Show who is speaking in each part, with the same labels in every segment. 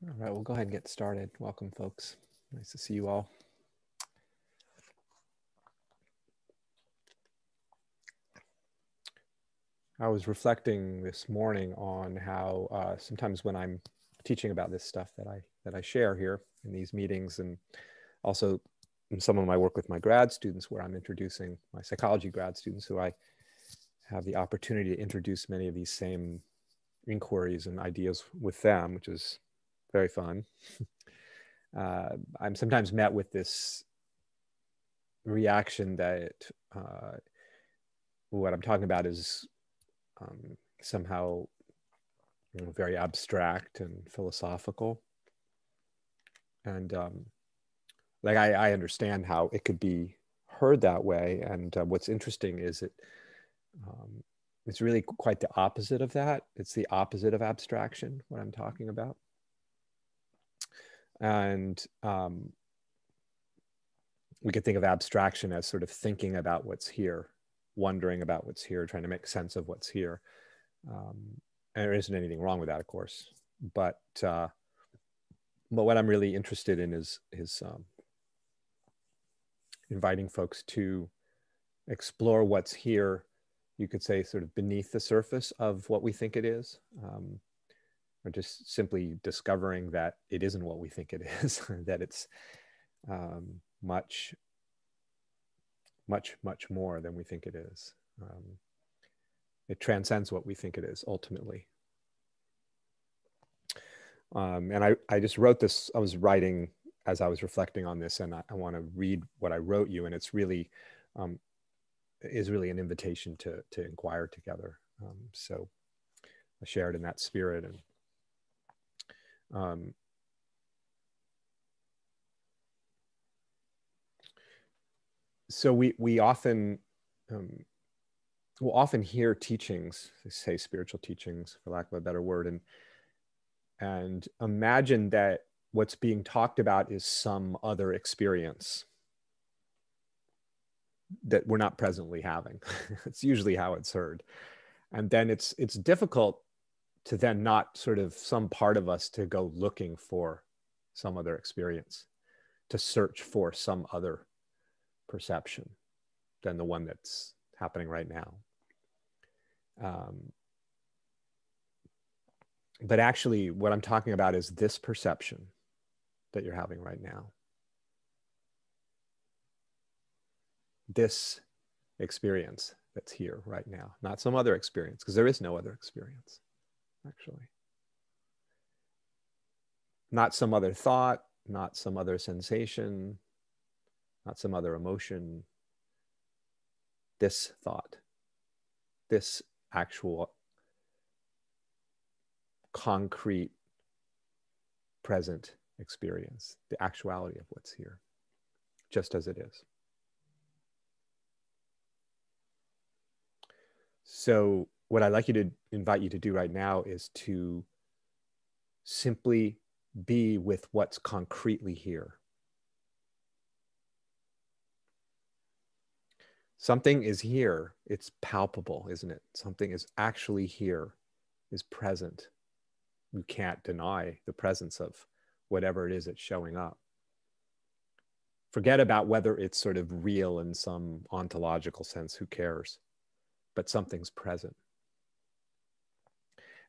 Speaker 1: All right, we'll go ahead and get started. Welcome, folks. Nice to see you all. I was reflecting this morning on how sometimes when I'm teaching about this stuff that I share here in these meetings, and also in some of my work with my grad students, where I'm introducing my psychology grad students, who I have the opportunity to introduce many of these same inquiries and ideas with them, which is very fun. I'm sometimes met with this reaction that what I'm talking about is somehow very abstract and philosophical. And like I understand how it could be heard that way. And what's interesting is it's really quite the opposite of that. It's the opposite of abstraction, what I'm talking about. And we could think of abstraction as sort of thinking about what's here, wondering about what's here, trying to make sense of what's here. And there isn't anything wrong with that, of course. But what I'm really interested in is inviting folks to explore what's here, you could say, sort of beneath the surface of what we think it is, or just simply discovering that it isn't what we think it is, that it's much, much, much more than we think it is. It transcends what we think it is, ultimately. And I just wrote this, I was writing as I was reflecting on this, and I want to read what I wrote you, and it's really, is really an invitation to inquire together. So I shared in that spirit. And so we often will often hear teachings, say spiritual teachings, for lack of a better word, and imagine that what's being talked about is some other experience that we're not presently having. It's usually how it's heard. And then it's difficult to then not sort of some part of us to go looking for some other experience, to search for some other perception than the one that's happening right now. But actually, what I'm talking about is this perception that you're having right now. This experience that's here right now, not some other experience, because there is no other experience, actually. Not some other thought, not some other sensation, not some other emotion. This thought, this actual concrete present experience, the actuality of what's here, just as it is. So what I'd like you to invite you to do right now is to simply be with what's concretely here. Something is here. It's palpable, isn't it? Something is actually here, is present. You can't deny the presence of whatever it is that's showing up. Forget about whether it's sort of real in some ontological sense. Who cares? But something's present.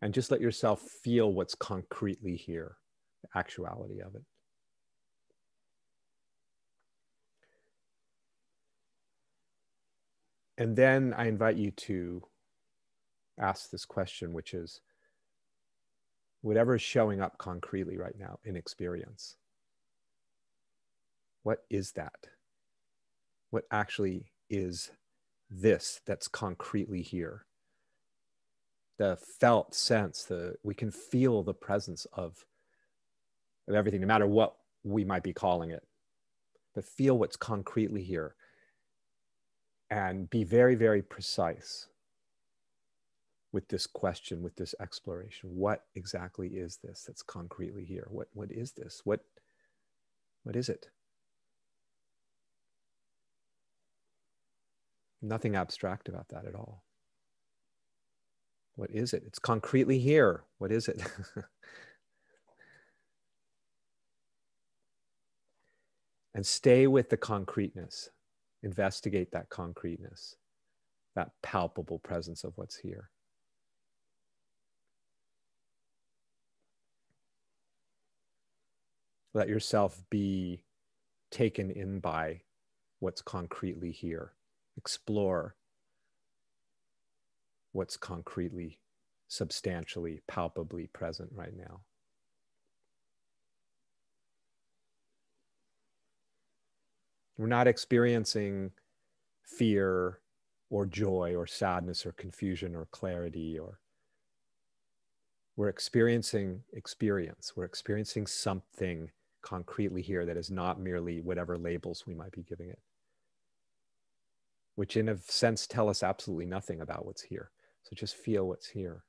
Speaker 1: And just let yourself feel what's concretely here, the actuality of it. And then I invite you to ask this question, which is, whatever is showing up concretely right now in experience, what is that? What actually is this that's concretely here? The felt sense, we can feel the presence of everything, no matter what we might be calling it. But feel what's concretely here. And be very, very precise with this question, with this exploration. What exactly is this that's concretely here? What is this? What is it? Nothing abstract about that at all. What is it? It's concretely here. What is it? And stay with the concreteness. Investigate that concreteness, that palpable presence of what's here. Let yourself be taken in by what's concretely here. Explore what's concretely, substantially, palpably present right now. We're not experiencing fear or joy or sadness or confusion or clarity, or we're experiencing experience. We're experiencing something concretely here that is not merely whatever labels we might be giving it, which in a sense tell us absolutely nothing about what's here. So just feel what's here.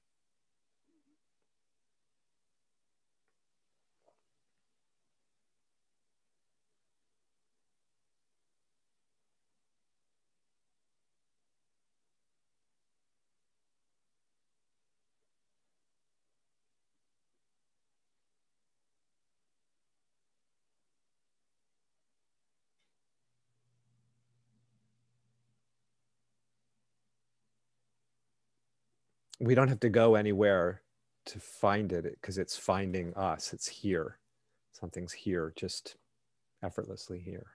Speaker 1: We don't have to go anywhere to find it because it's finding us. It's here. Something's here, just effortlessly here.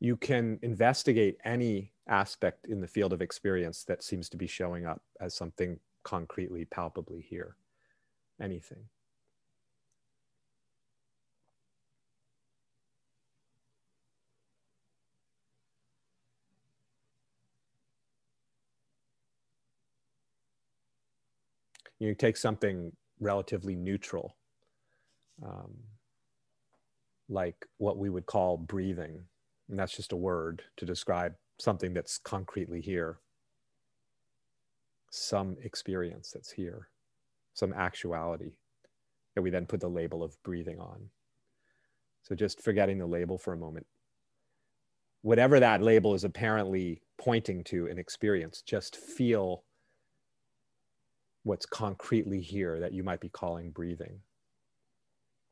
Speaker 1: You can investigate any aspect in the field of experience that seems to be showing up as something concretely, palpably here. Anything. You take something relatively neutral, like what we would call breathing. And that's just a word to describe something that's concretely here. Some experience that's here, some actuality that we then put the label of breathing on. So just forgetting the label for a moment. Whatever that label is apparently pointing to an experience, just feel what's concretely here that you might be calling breathing.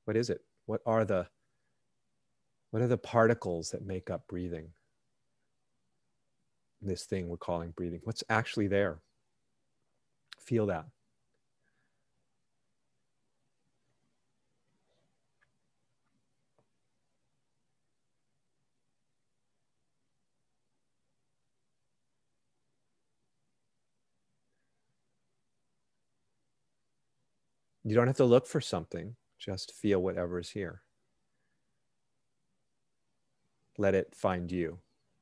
Speaker 1: What is it? What are the particles that make up breathing? This thing we're calling breathing. What's actually there? Feel that. You don't have to look for something, just feel whatever is here. Let it find you.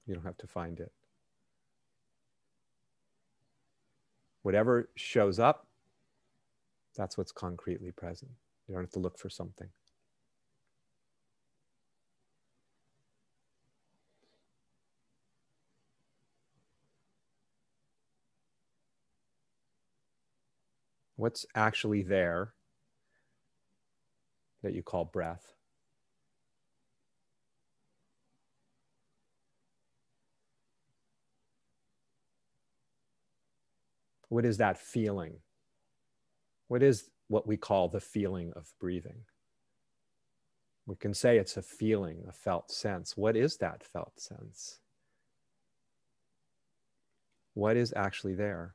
Speaker 1: You don't have to find it. Whatever shows up, that's what's concretely present. You don't have to look for something. What's actually there that you call breath? What is that feeling? What is what we call the feeling of breathing? We can say it's a feeling, a felt sense. What is that felt sense? What is actually there?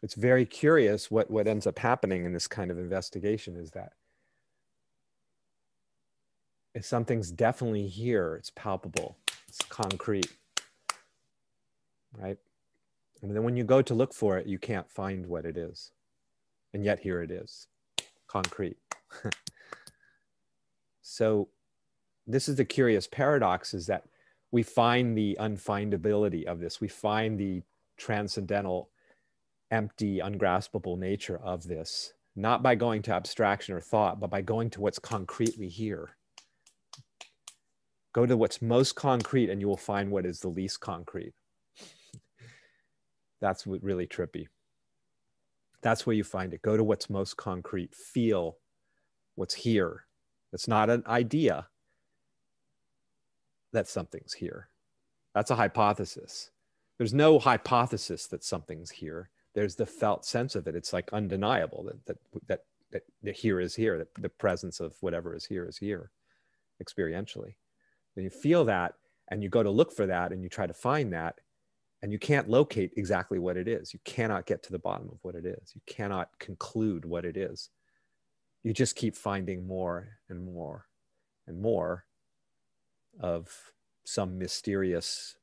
Speaker 1: It's very curious what ends up happening in this kind of investigation is that if something's definitely here, it's palpable, it's concrete, right? And then when you go to look for it, you can't find what it is. And yet here it is, concrete. So this is the curious paradox, is that we find the unfindability of this. We find the transcendental, empty, ungraspable nature of this, not by going to abstraction or thought, but by going to what's concretely here. Go to what's most concrete and you will find what is the least concrete. That's what really trippy. That's where you find it. Go to what's most concrete. Feel what's here. It's not an idea that something's here. That's a hypothesis. There's no hypothesis that something's here. There's the felt sense of it. It's like undeniable that here is here, that the presence of whatever is here experientially. Then you feel that and you go to look for that and you try to find that, and you can't locate exactly what it is. You cannot get to the bottom of what it is. You cannot conclude what it is. You just keep finding more and more and more of some mysterious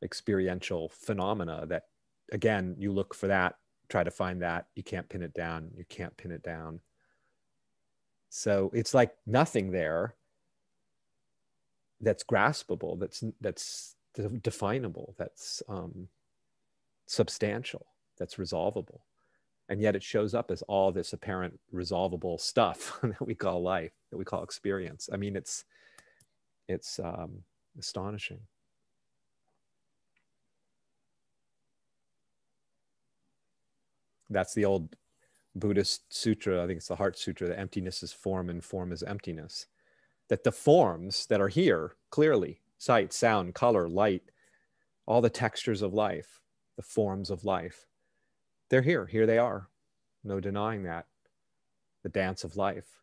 Speaker 1: experiential phenomena that, again, you look for that, try to find that, you can't pin it down, you can't pin it down. So it's like nothing there that's graspable, that's definable, that's substantial, that's resolvable. And yet it shows up as all this apparent resolvable stuff that we call life, that we call experience. I mean, it's astonishing. That's the old Buddhist sutra, I think it's the Heart Sutra, that emptiness is form and form is emptiness. That the forms that are here, clearly, sight, sound, color, light, all the textures of life, the forms of life, they're here. Here they are. No denying that. The dance of life.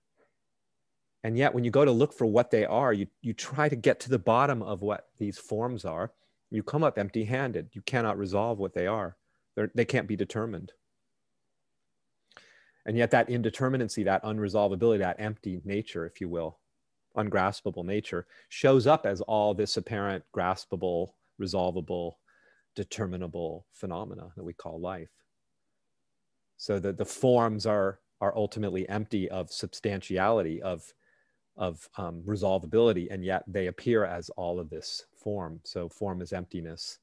Speaker 1: And yet when you go to look for what they are, you try to get to the bottom of what these forms are. You come up empty-handed. You cannot resolve what they are. They can't be determined. And yet that indeterminacy, that unresolvability, that empty nature, if you will, ungraspable nature, shows up as all this apparent graspable, resolvable, determinable phenomena that we call life. So that the forms are ultimately empty of substantiality, of resolvability, and yet they appear as all of this form. So form is emptiness,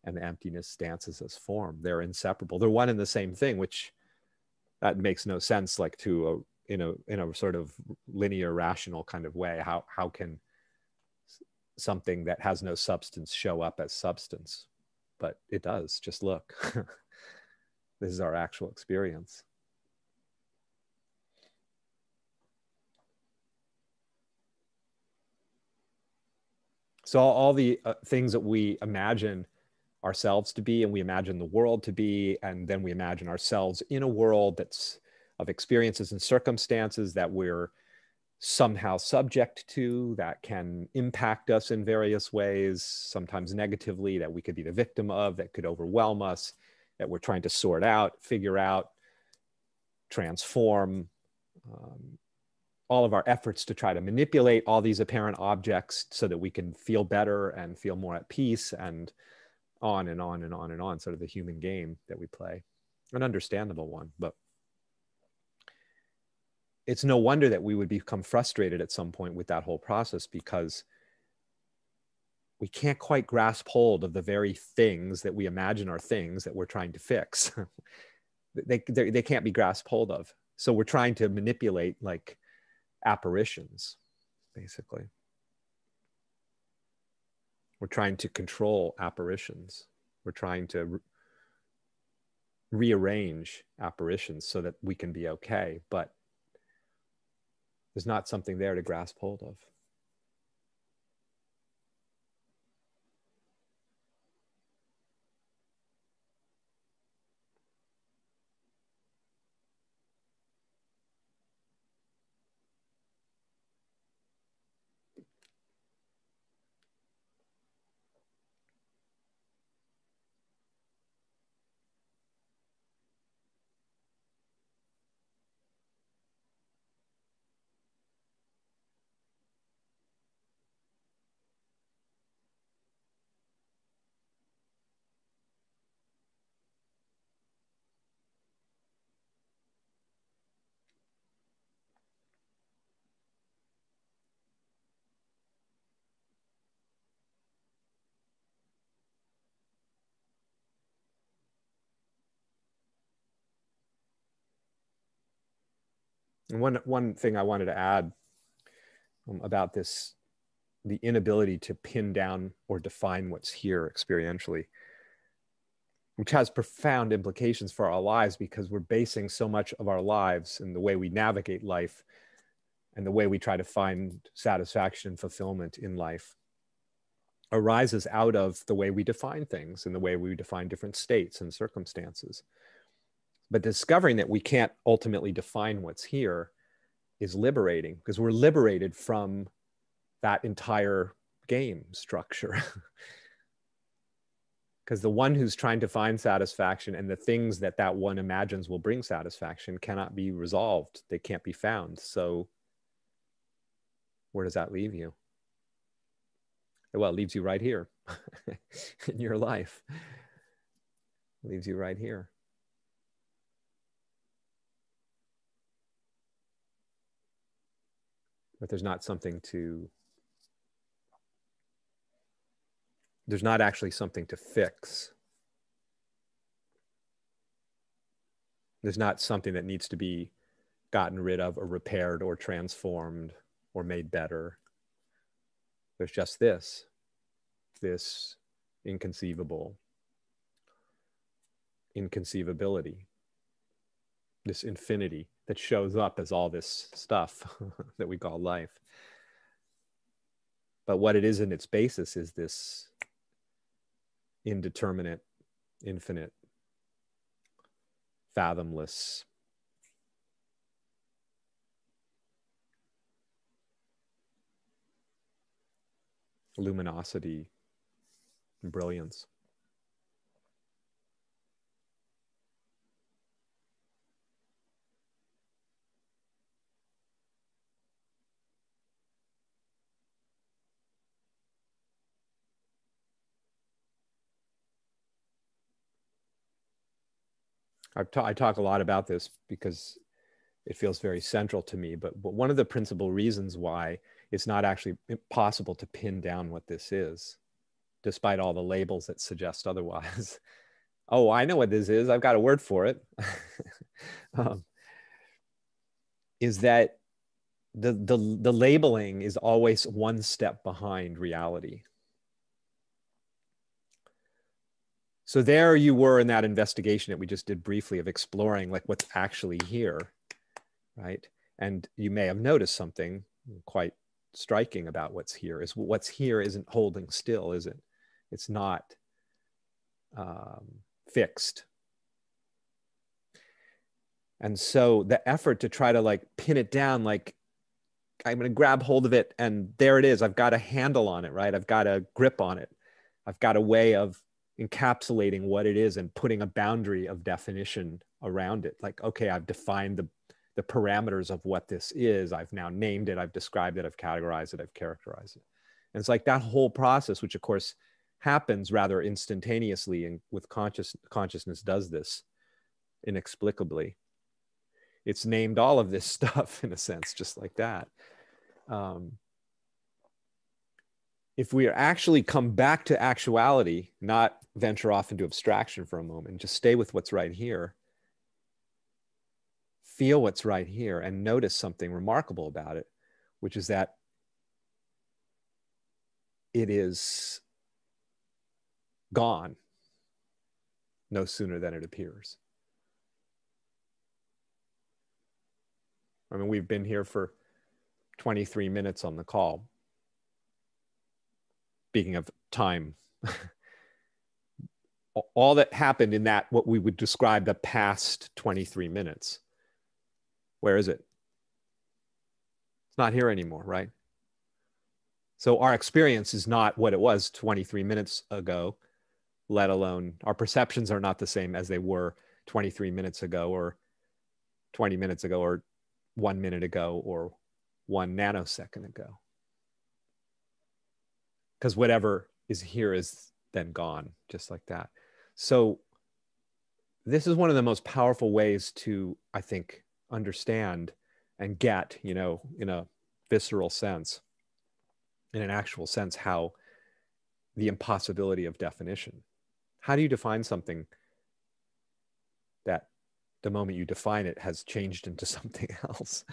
Speaker 1: and the emptiness dances as form. They're inseparable. They're one and the same thing, which that makes no sense, like to in a sort of linear, rational kind of way. How can something that has no substance show up as substance? But it does. Just look. This is our actual experience. So all the things that we imagine ourselves to be, and we imagine the world to be, and then we imagine ourselves in a world that's of experiences and circumstances that we're somehow subject to, that can impact us in various ways, sometimes negatively, that we could be the victim of, that could overwhelm us, that we're trying to sort out, figure out, transform. All of our efforts to try to manipulate all these apparent objects so that we can feel better and feel more at peace, and on and on and on and on, sort of the human game that we play, an understandable one. But it's no wonder that we would become frustrated at some point with that whole process, because we can't quite grasp hold of the very things that we imagine are things that we're trying to fix. They can't be grasped hold of. So we're trying to manipulate like apparitions, basically. We're trying to control apparitions. We're trying to rearrange apparitions so that we can be okay, but there's not something there to grasp hold of. And one thing I wanted to add about this, the inability to pin down or define what's here experientially, which has profound implications for our lives, because we're basing so much of our lives and the way we navigate life and the way we try to find satisfaction and fulfillment in life arises out of the way we define things and the way we define different states and circumstances. But discovering that we can't ultimately define what's here is liberating, because we're liberated from that entire game structure. Because the one who's trying to find satisfaction and the things that that one imagines will bring satisfaction cannot be resolved. They can't be found. So where does that leave you? Well, it leaves you right here in your life. It leaves you right here. But there's not actually something to fix. There's not something that needs to be gotten rid of or repaired or transformed or made better. There's just this inconceivability, this infinity that shows up as all this stuff that we call life. But what it is in its basis is this indeterminate, infinite, fathomless, luminosity and brilliance. I talk a lot about this because it feels very central to me, but one of the principal reasons why it's not actually possible to pin down what this is, despite all the labels that suggest otherwise. Oh, I know what this is. I've got a word for it. Is that the labeling is always one step behind reality. So there you were in that investigation that we just did briefly of exploring like what's actually here, right? And you may have noticed something quite striking about what's here. Is what's here isn't holding still, is it? It's not fixed. And so the effort to try to like pin it down, like I'm going to grab hold of it and there it is. I've got a handle on it, right? I've got a grip on it. I've got a way of encapsulating what it is and putting a boundary of definition around it. Like, okay, I've defined the parameters of what this is. I've now named it. I've described it. I've categorized it. I've characterized it. And it's like that whole process, which of course happens rather instantaneously, and with consciousness does this inexplicably. It's named all of this stuff in a sense, just like that. If we actually come back to actuality, not venture off into abstraction for a moment, just stay with what's right here, feel what's right here, and notice something remarkable about it, which is that it is gone no sooner than it appears. I mean, we've been here for 23 minutes on the call. Speaking of time, all that happened in that, what we would describe the past 23 minutes, where is it? It's not here anymore, right? So our experience is not what it was 23 minutes ago, let alone our perceptions are not the same as they were 23 minutes ago or 20 minutes ago or 1 minute ago or 1 nanosecond ago. Because whatever is here is then gone, just like that. So this is one of the most powerful ways to, I think, understand and get, you know, in a visceral sense, in an actual sense, how the impossibility of definition. How do you define something that the moment you define it has changed into something else.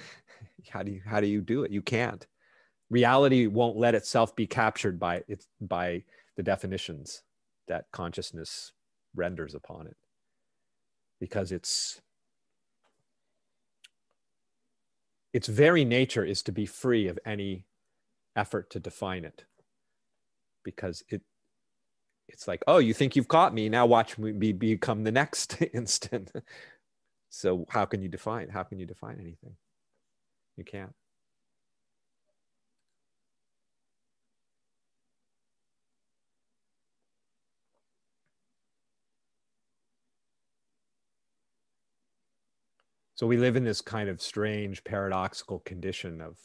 Speaker 1: How do you do it? You can't. Reality won't let itself be captured by the definitions that consciousness renders upon it, because its very nature is to be free of any effort to define it, because it's like, oh, you think you've caught me, now watch me become the next instant. So how can you define anything? You can't. So we live in this kind of strange paradoxical condition of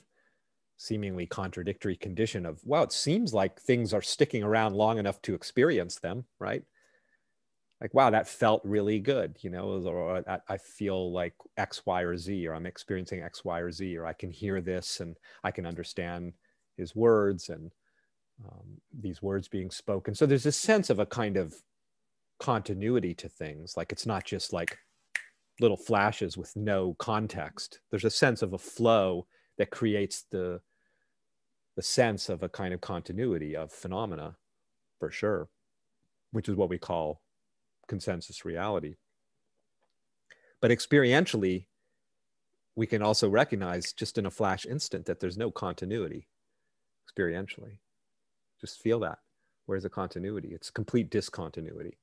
Speaker 1: seemingly contradictory condition of, well, it seems like things are sticking around long enough to experience them, right? Like, wow, that felt really good, you know, or I feel like X, Y, or Z, or I'm experiencing X, Y, or Z, or I can hear this and I can understand his words and these words being spoken. So there's this sense of a kind of continuity to things. Like, it's not just like little flashes with no context. There's a sense of a flow that creates the sense of a kind of continuity of phenomena, for sure, which is what we call consensus reality. But experientially, we can also recognize just in a flash instant that there's no continuity experientially. Just feel that. Where's the continuity? It's complete discontinuity.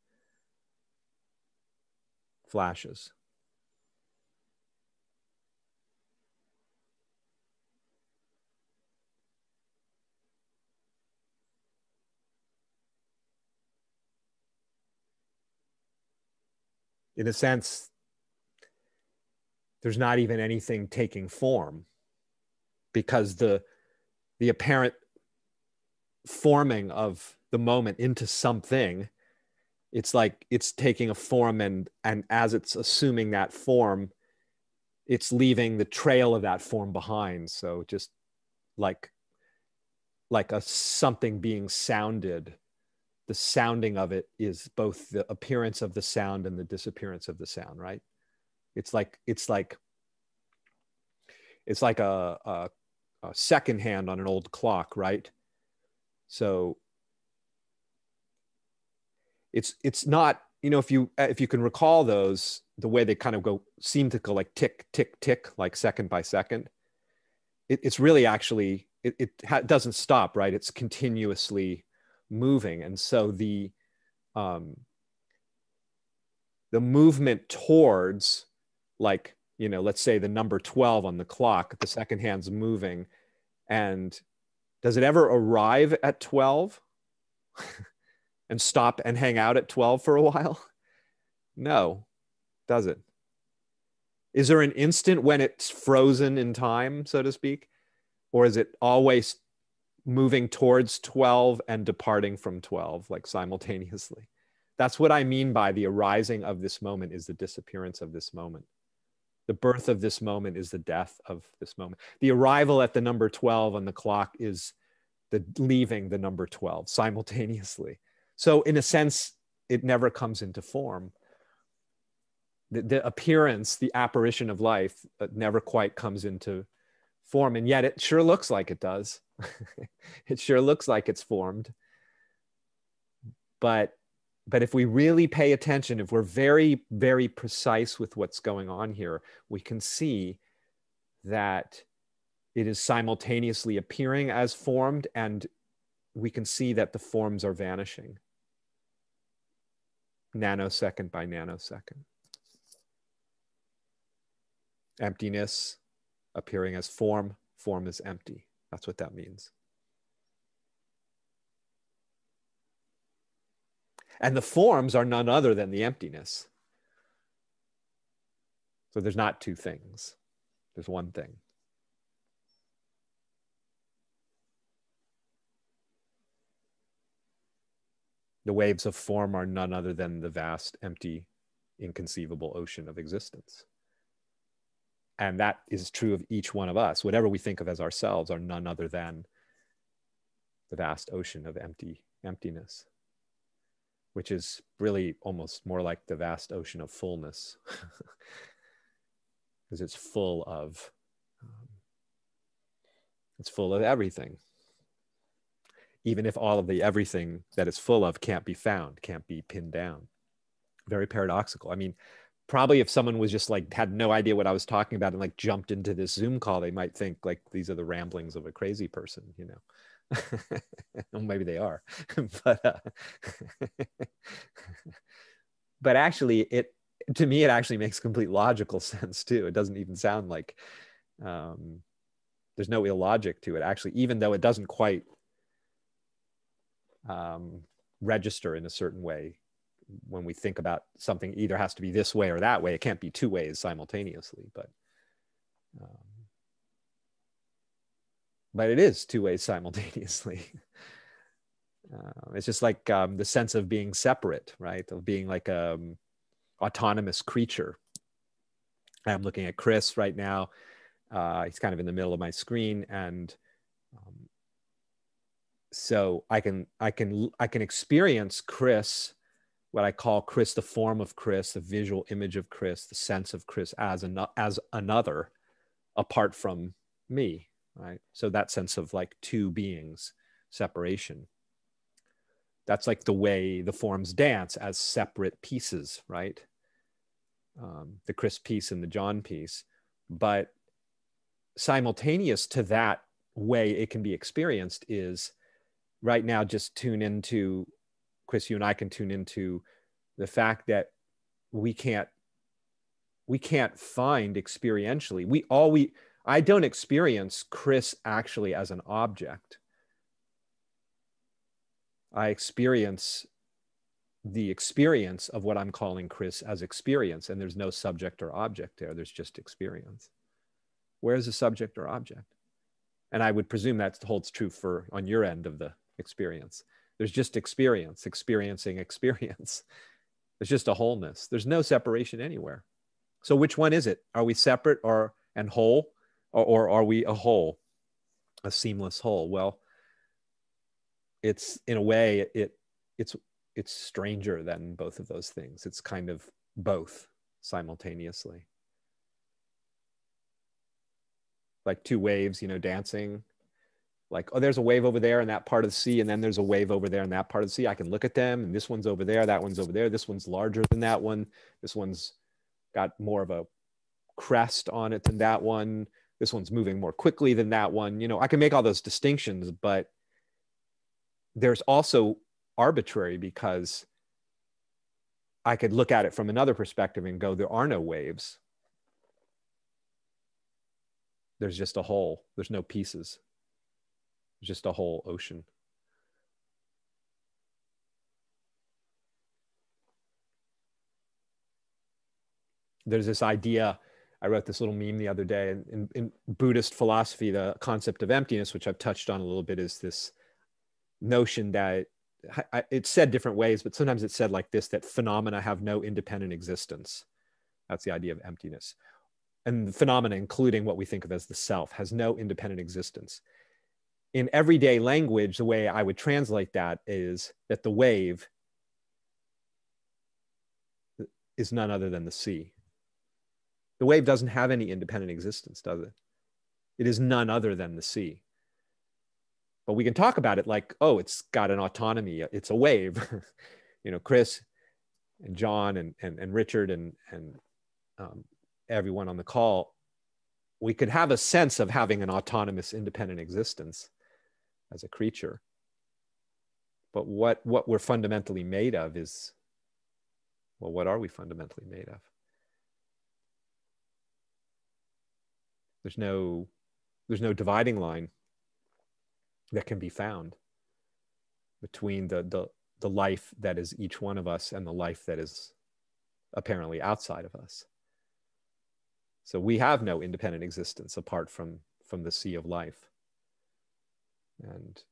Speaker 1: Flashes. In a sense, there's not even anything taking form, because the apparent forming of the moment into something, it's like it's taking a form, and as it's assuming that form, it's leaving the trail of that form behind. So just like a something being sounded, the sounding of it is both the appearance of the sound and the disappearance of the sound, right? It's like a second hand on an old clock, right? So it's not, you know, if you can recall those, the way they kind of seem to go like tick, tick, tick, like second by second, it's really actually, it doesn't stop, right? It's continuously moving. And so the movement towards, like, you know, let's say the number 12 on the clock, the second hand's moving, and does it ever arrive at 12 and stop and hang out at 12 for a while? No, does it? Is there an instant when it's frozen in time, so to speak? Or is it always moving towards 12 and departing from 12, like simultaneously? That's what I mean by the arising of this moment is the disappearance of this moment. The birth of this moment is the death of this moment. The arrival at the number 12 on the clock is the leaving the number 12 simultaneously. So in a sense, it never comes into form. The appearance, the apparition of life never quite comes into form. And yet it sure looks like it does. It sure looks like it's formed. But if we really pay attention, if we're very, very precise with what's going on here, we can see that it is simultaneously appearing as formed, and we can see that the forms are vanishing nanosecond by nanosecond. Emptiness appearing as form, form is empty. That's what that means. And the forms are none other than the emptiness. So there's not two things. There's one thing. The waves of form are none other than the vast, empty, inconceivable ocean of existence. And that is true of each one of us. Whatever we think of as ourselves are none other than the vast ocean of emptiness, which is really almost more like the vast ocean of fullness. because it's full of everything, even if all of the everything that it's full of can't be found, can't be pinned down. Very paradoxical. I mean, probably if someone was just like had no idea what I was talking about and like jumped into this Zoom call, they might think like these are the ramblings of a crazy person, you know. Well, maybe they are, but actually, to me it actually makes complete logical sense too. It doesn't even sound like there's no illogic to it actually, even though it doesn't quite register in a certain way. When we think about something either has to be this way or that way, it can't be two ways simultaneously, but it is two ways simultaneously. It's just like the sense of being separate, right? Of being like a autonomous creature. I'm looking at Chris right now. He's kind of in the middle of my screen, and so I can experience Chris, what I call Chris, the form of Chris, the visual image of Chris, the sense of Chris as another, apart from me, right? So that sense of like two beings, separation. That's like the way the forms dance as separate pieces, right? The Chris piece and the John piece. But simultaneous to that way it can be experienced is right now, just tune into, Chris, you and I can tune into the fact that we can't find experientially. I don't experience Chris actually as an object. I experience the experience of what I'm calling Chris as experience, and there's no subject or object there. There's just experience. Where's the subject or object? And I would presume that holds true for on your end of the experience. There's just experiencing experience. There's just a wholeness. There's no separation anywhere. So which one is it? Are we separate and whole, or are we a whole, a seamless whole? Well, it's in a way it's stranger than both of those things. It's kind of both simultaneously, like two waves, dancing. Like, oh, there's a wave over there in that part of the sea, and then there's a wave over there in that part of the sea. I can look at them, and this one's over there, that one's over there. This one's larger than that one. This one's got more of a crest on it than that one. This one's moving more quickly than that one. I can make all those distinctions, but there's also arbitrary, because I could look at it from another perspective and go, there are no waves. There's just a whole. There's no pieces. There's just a whole ocean. There's this idea, I wrote this little meme the other day, in Buddhist philosophy, the concept of emptiness, which I've touched on a little bit, is this notion that it's said different ways, but sometimes it's said like this, that phenomena have no independent existence. That's the idea of emptiness. And the phenomena, including what we think of as the self, has no independent existence. In everyday language, the way I would translate that is that the wave is none other than the sea. The wave doesn't have any independent existence, does it? It is none other than the sea. But we can talk about it like, oh, it's got an autonomy. It's a wave. Chris and John and Richard and everyone on the call, we could have a sense of having an autonomous, independent existence as a creature. But what we're fundamentally made of is, well, what are we fundamentally made of? There's no dividing line that can be found between the life that is each one of us and the life that is apparently outside of us. So we have no independent existence apart from the sea of life. And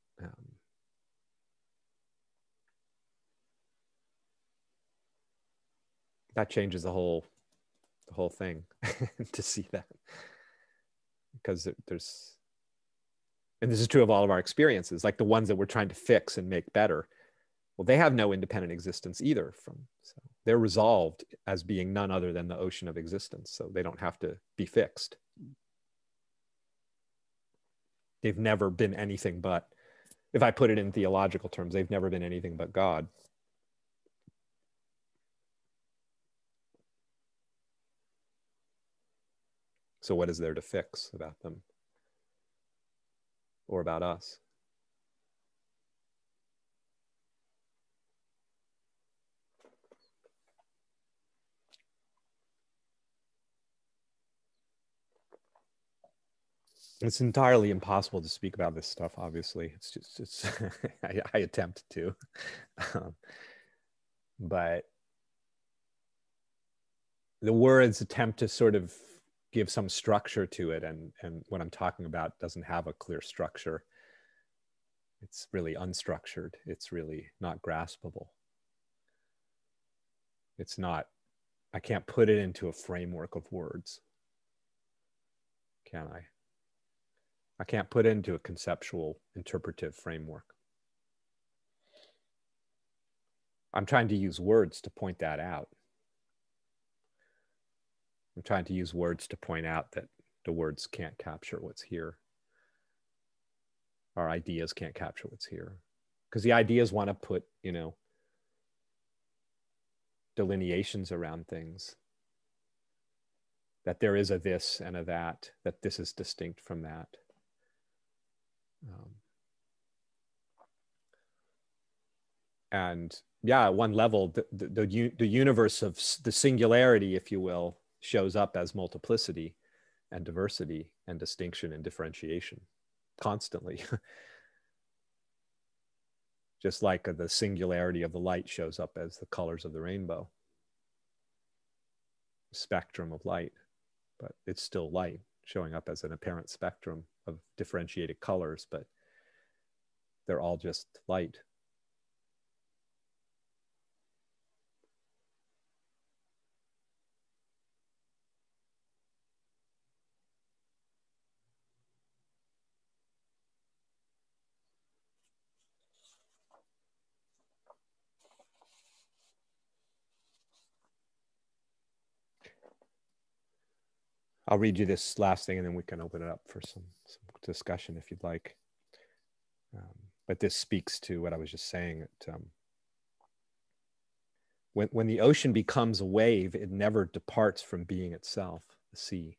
Speaker 1: that changes the whole thing to see that, because there's, and this is true of all of our experiences, like the ones that we're trying to fix and make better. Well, they have no independent existence either. So they're resolved as being none other than the ocean of existence. So they don't have to be fixed. They've never been anything but, if I put it in theological terms, they've never been anything but God. So what is there to fix about them or about us? It's entirely impossible to speak about this stuff, obviously. It's I attempt to. Um, but the words attempt to sort of give some structure to it. And what I'm talking about doesn't have a clear structure. It's really unstructured. It's really not graspable. It's not, I can't put it into a framework of words, can I? I can't put it into a conceptual interpretive framework. I'm trying to use words to point that out. I'm trying to use words to point out that the words can't capture what's here. Our ideas can't capture what's here. Because the ideas want to put, delineations around things. That there is a this and a that this is distinct from that. And yeah, at one level, the universe of the singularity, if you will, shows up as multiplicity and diversity and distinction and differentiation constantly. Just like the singularity of the light shows up as the colors of the rainbow, spectrum of light, but it's still light showing up as an apparent spectrum of differentiated colors, but they're all just light. I'll read you this last thing and then we can open it up for some discussion if you'd like. But this speaks to what I was just saying. When the ocean becomes a wave, it never departs from being itself, the sea.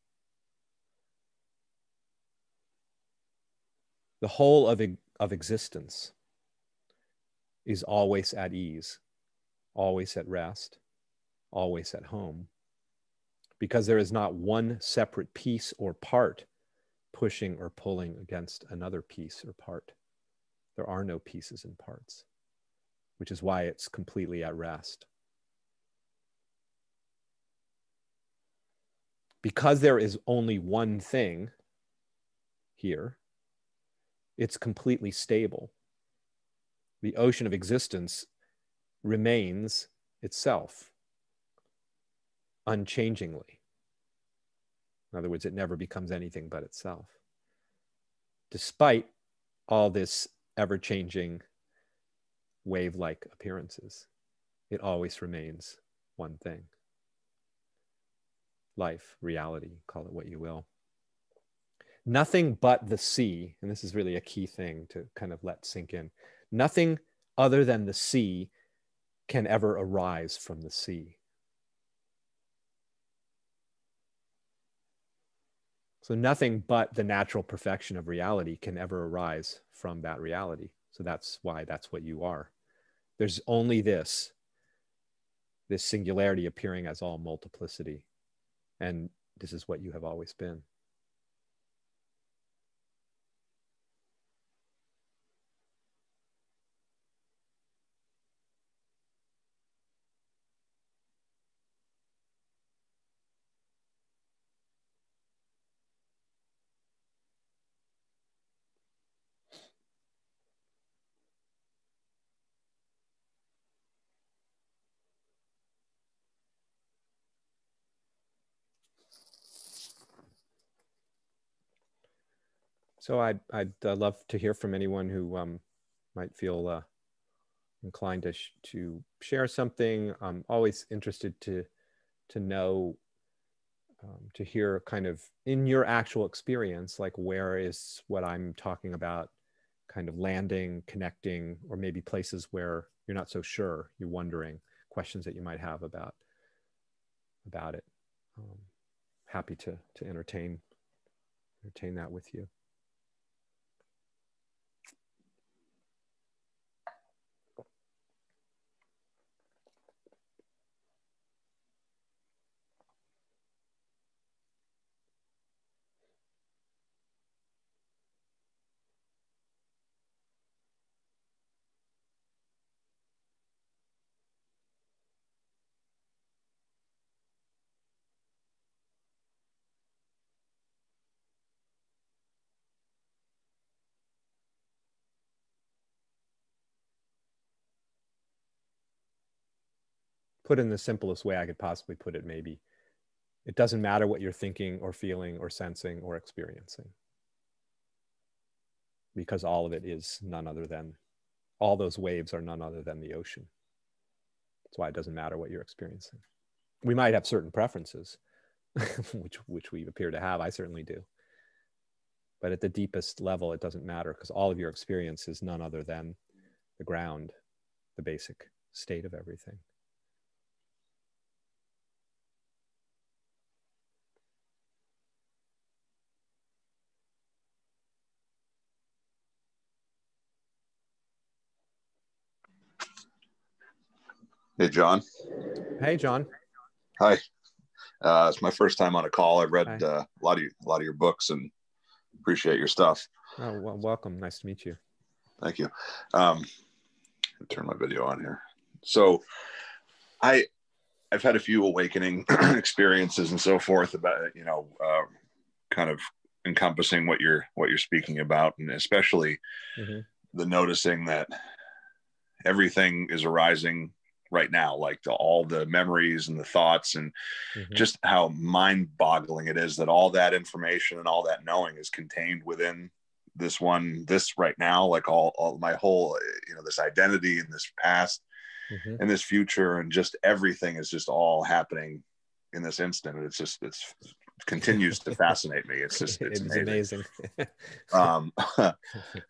Speaker 1: The whole of existence is always at ease, always at rest, always at home, because there is not one separate piece or part pushing or pulling against another piece or part. There are no pieces and parts, which is why it's completely at rest. Because there is only one thing here, it's completely stable. The ocean of existence remains itself unchangingly. In other words, it never becomes anything but itself. Despite all this ever-changing wave-like appearances, it always remains one thing. Life, reality, call it what you will. Nothing but the sea, and this is really a key thing to kind of let sink in, nothing other than the sea can ever arise from the sea. So nothing but the natural perfection of reality can ever arise from that reality. So that's why that's what you are. There's only this singularity appearing as all multiplicity. And this is what you have always been. So I'd love to hear from anyone who might feel inclined to share something. I'm always interested to know, to hear kind of in your actual experience, like where is what I'm talking about kind of landing, connecting, or maybe places where you're not so sure, you're wondering, questions that you might have about it. Happy to entertain that with you. Put in the simplest way I could possibly put it, maybe. It doesn't matter what you're thinking or feeling or sensing or experiencing, because all of it is none other than, all those waves are none other than the ocean. That's why it doesn't matter what you're experiencing. We might have certain preferences, which we appear to have. I certainly do. But at the deepest level, it doesn't matter, because all of your experience is none other than the ground, the basic state of everything.
Speaker 2: Hey, John.
Speaker 1: Hey, John.
Speaker 2: Hi. It's my first time on a call. I've read a lot of your books and appreciate your stuff.
Speaker 1: Oh, well, welcome. Nice to meet you.
Speaker 2: Thank you. Turn my video on here. So I've had a few awakening experiences and so forth about, kind of encompassing what you're speaking about, and especially the noticing that everything is arising right now, like all the memories and the thoughts, and just how mind-boggling it is that all that information and all that knowing is contained within this right now, like all my whole, this identity and this past and this future, and just everything is just all happening in this instant. And it continues to fascinate me. It's amazing.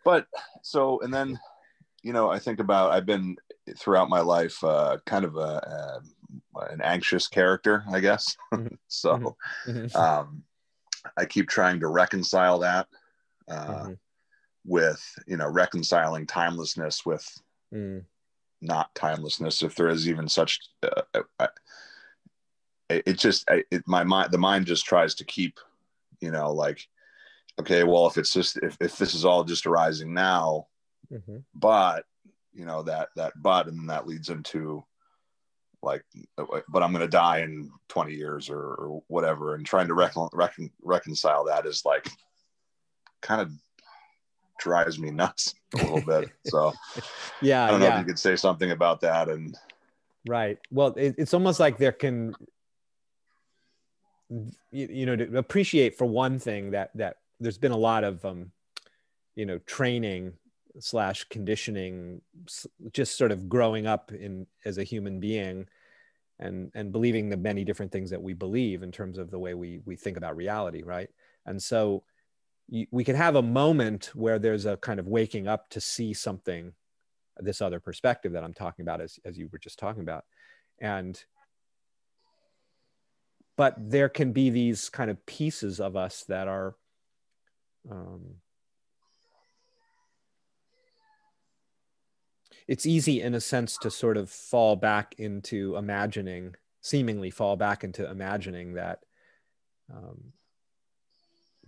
Speaker 2: But so, and then, I think about, I've been throughout my life kind of an anxious character, I guess. So I keep trying to reconcile that with, reconciling timelessness with not timelessness, if there is even such. The mind just tries to keep, like, okay, well, if it's just if this is all just arising now. But and that leads into like, but I'm going to die in 20 years or whatever, and trying to reconcile that is like kind of drives me nuts a little bit. So I don't know if you could say something about that. And
Speaker 1: right, well, it's almost like there can, to appreciate, for one thing, that there's been a lot of training / conditioning, just sort of growing up as a human being, and believing the many different things that we believe in terms of the way we think about reality, right? And so we could have a moment where there's a kind of waking up to see something, this other perspective that I'm talking about, as you were just talking about. But there can be these kind of pieces of us that are it's easy in a sense to sort of seemingly fall back into imagining that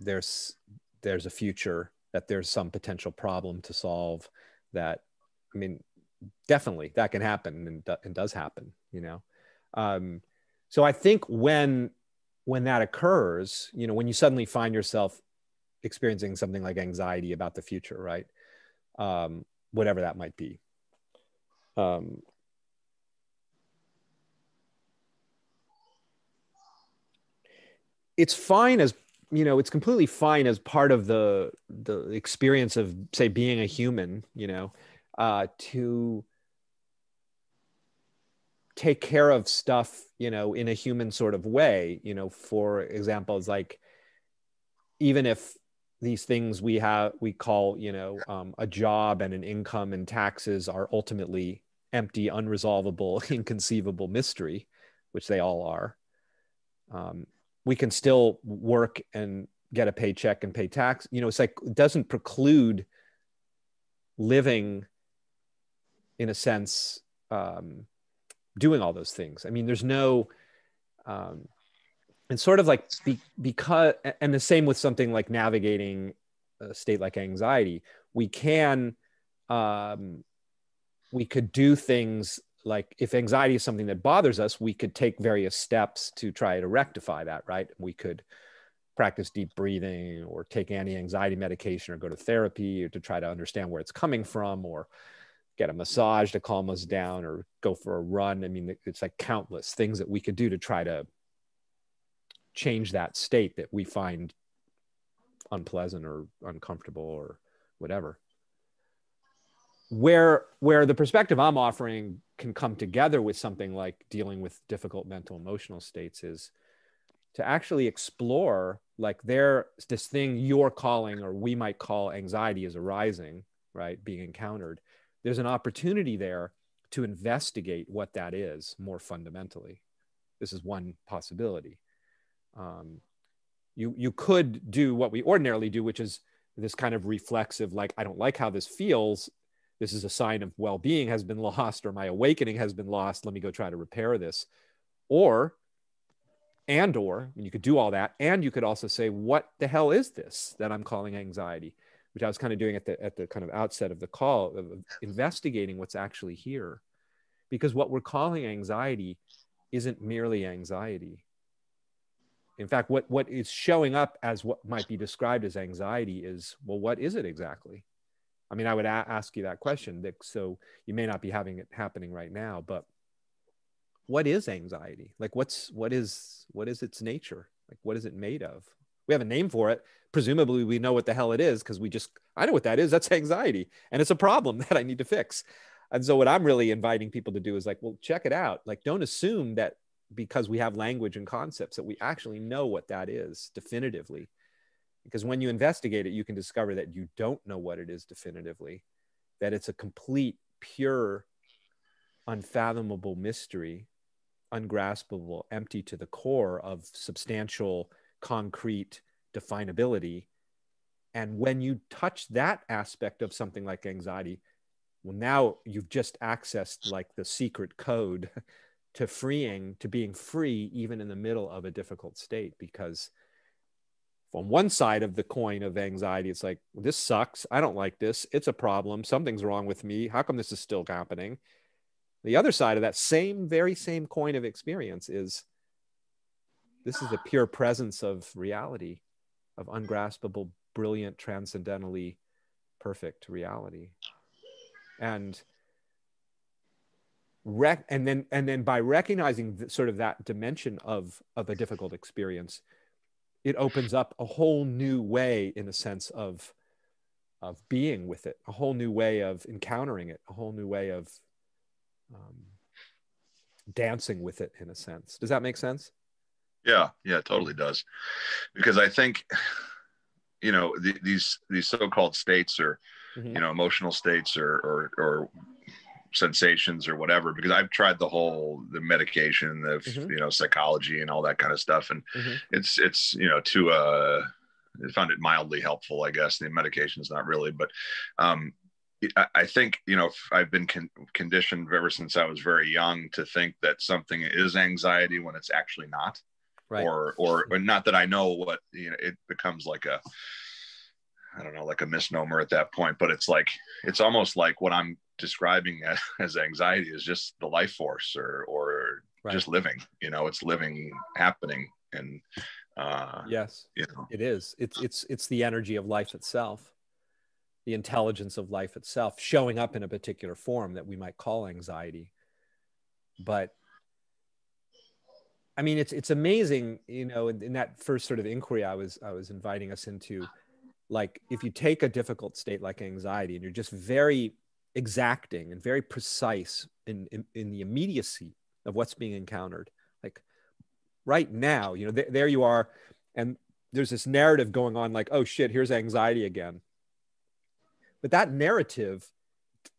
Speaker 1: there's a future, that there's some potential problem to solve, that, I mean, definitely that can happen and does happen, so I think when that occurs, when you suddenly find yourself experiencing something like anxiety about the future, right? Whatever that might be. It's fine as, it's completely fine as part of the experience of, say, being a human, to take care of stuff, you know, in a human sort of way. You know, for example, it's like, even if these things we call, you know, a job and an income and taxes are ultimately empty, unresolvable, inconceivable mystery, which they all are, we can still work and get a paycheck and pay tax. You know, it's like, it doesn't preclude living, in a sense, doing all those things. I mean, there's no, and sort of like because, and the same with something like navigating a state like anxiety, we can, we could do things like, if anxiety is something that bothers us, we could take various steps to try to rectify that, right? We could practice deep breathing, or take anti-anxiety medication, or go to therapy, or to try to understand where it's coming from, or get a massage to calm us down, or go for a run. I mean, it's like countless things that we could do to try to change that state that we find unpleasant or uncomfortable or whatever. Where the perspective I'm offering can come together with something like dealing with difficult mental emotional states is to actually explore, like, this thing you're calling, or we might call, anxiety is arising, right, being encountered. There's an opportunity there to investigate what that is more fundamentally. This is one possibility. You could do what we ordinarily do, which is this kind of reflexive, like, I don't like how this feels. This is a sign of well-being has been lost, or my awakening has been lost. Let me go try to repair this. Or you could do all that, and you could also say, what the hell is this that I'm calling anxiety? Which I was kind of doing at the kind of outset of the call, of investigating what's actually here. Because what we're calling anxiety isn't merely anxiety. In fact, what is showing up as what might be described as anxiety is, well, what is it exactly? I mean, I would ask you that question. So you may not be having it happening right now, but what is anxiety? Like, what is its nature? Like, what is it made of? We have a name for it. Presumably we know what the hell it is, because I know what that is. That's anxiety. And it's a problem that I need to fix. And so what I'm really inviting people to do is like, well, check it out. Like, don't assume that because we have language and concepts that we actually know what that is definitively. Because when you investigate it, you can discover that you don't know what it is definitively, that it's a complete, pure, unfathomable mystery, ungraspable, empty to the core of substantial, concrete definability. And when you touch that aspect of something like anxiety, well, now you've just accessed like the secret code to being free, even in the middle of a difficult state. Because from one side of the coin of anxiety, it's like, this sucks. I don't like this. It's a problem. Something's wrong with me. How come this is still happening? The other side of that very same coin of experience is, this is the pure presence of reality, of ungraspable, brilliant, transcendentally perfect reality. And then by recognizing sort of that dimension of a difficult experience, it opens up a whole new way, in a sense, of being with it, a whole new way of encountering it, a whole new way of dancing with it, in a sense. Does that make sense?
Speaker 2: Yeah, it totally does. Because I think, you know, these so-called states, or
Speaker 1: Mm-hmm.
Speaker 2: you know, emotional states, or sensations, or whatever, because I've tried the medication, the
Speaker 1: Mm-hmm.
Speaker 2: you know, psychology and all that kind of stuff, and
Speaker 1: Mm-hmm.
Speaker 2: it's you know, I found it mildly helpful, I guess. The medication's not really, but I think, you know, I've been conditioned ever since I was very young to think that something is anxiety when it's actually not.
Speaker 1: Right.
Speaker 2: Or not that I know what, you know, it becomes like I don't know, like a misnomer at that point. But it's like, it's almost like what I'm describing as anxiety is just the life force, or
Speaker 1: Right.
Speaker 2: just living, you know, it's living, happening. And
Speaker 1: Yes,
Speaker 2: you know,
Speaker 1: it is. It's the energy of life itself, the intelligence of life itself, showing up in a particular form that we might call anxiety. But I mean, it's amazing, you know, in that first sort of inquiry I was inviting us into, like, if you take a difficult state like anxiety, and you're just very exacting and very precise in the immediacy of what's being encountered. Like right now, you know, there you are, and there's this narrative going on like, oh shit, here's anxiety again. But that narrative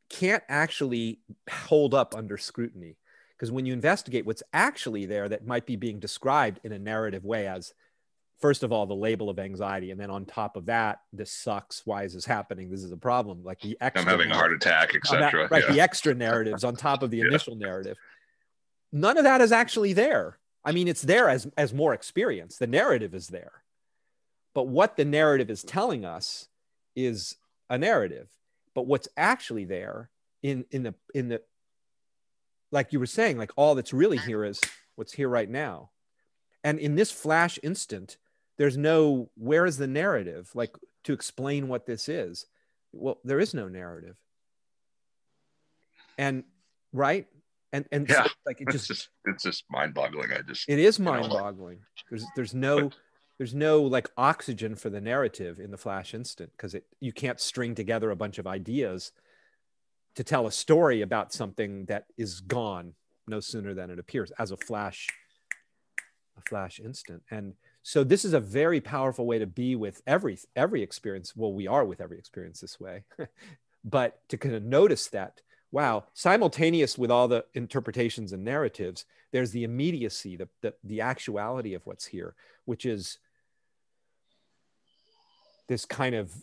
Speaker 1: can't actually hold up under scrutiny, because when you investigate what's actually there that might be being described in a narrative way as, first of all, the label of anxiety, and then on top of that, this sucks, why is this happening, this is a problem, like the
Speaker 2: I'm
Speaker 1: extra
Speaker 2: having a heart attack, etc.
Speaker 1: right,
Speaker 2: Yeah.
Speaker 1: the extra narratives on top of the
Speaker 2: Yeah.
Speaker 1: initial narrative. None of that is actually there. I mean, it's there as more experience. The narrative is there. But what the narrative is telling us is a narrative. But what's actually there in the like you were saying, like all that's really here is what's here right now. And in this flash instant, there's no, where is the narrative? Like to explain what this is. Well, there is no narrative. And right. And
Speaker 2: Yeah.
Speaker 1: so like
Speaker 2: it's just mind-boggling.
Speaker 1: It is mind-boggling. There's no like oxygen for the narrative in the flash instant, because you can't string together a bunch of ideas to tell a story about something that is gone no sooner than it appears as a flash instant. And so this is a very powerful way to be with every experience. Well, we are with every experience this way, but to kind of notice that, wow, simultaneous with all the interpretations and narratives, there's the immediacy, the actuality of what's here, which is this kind of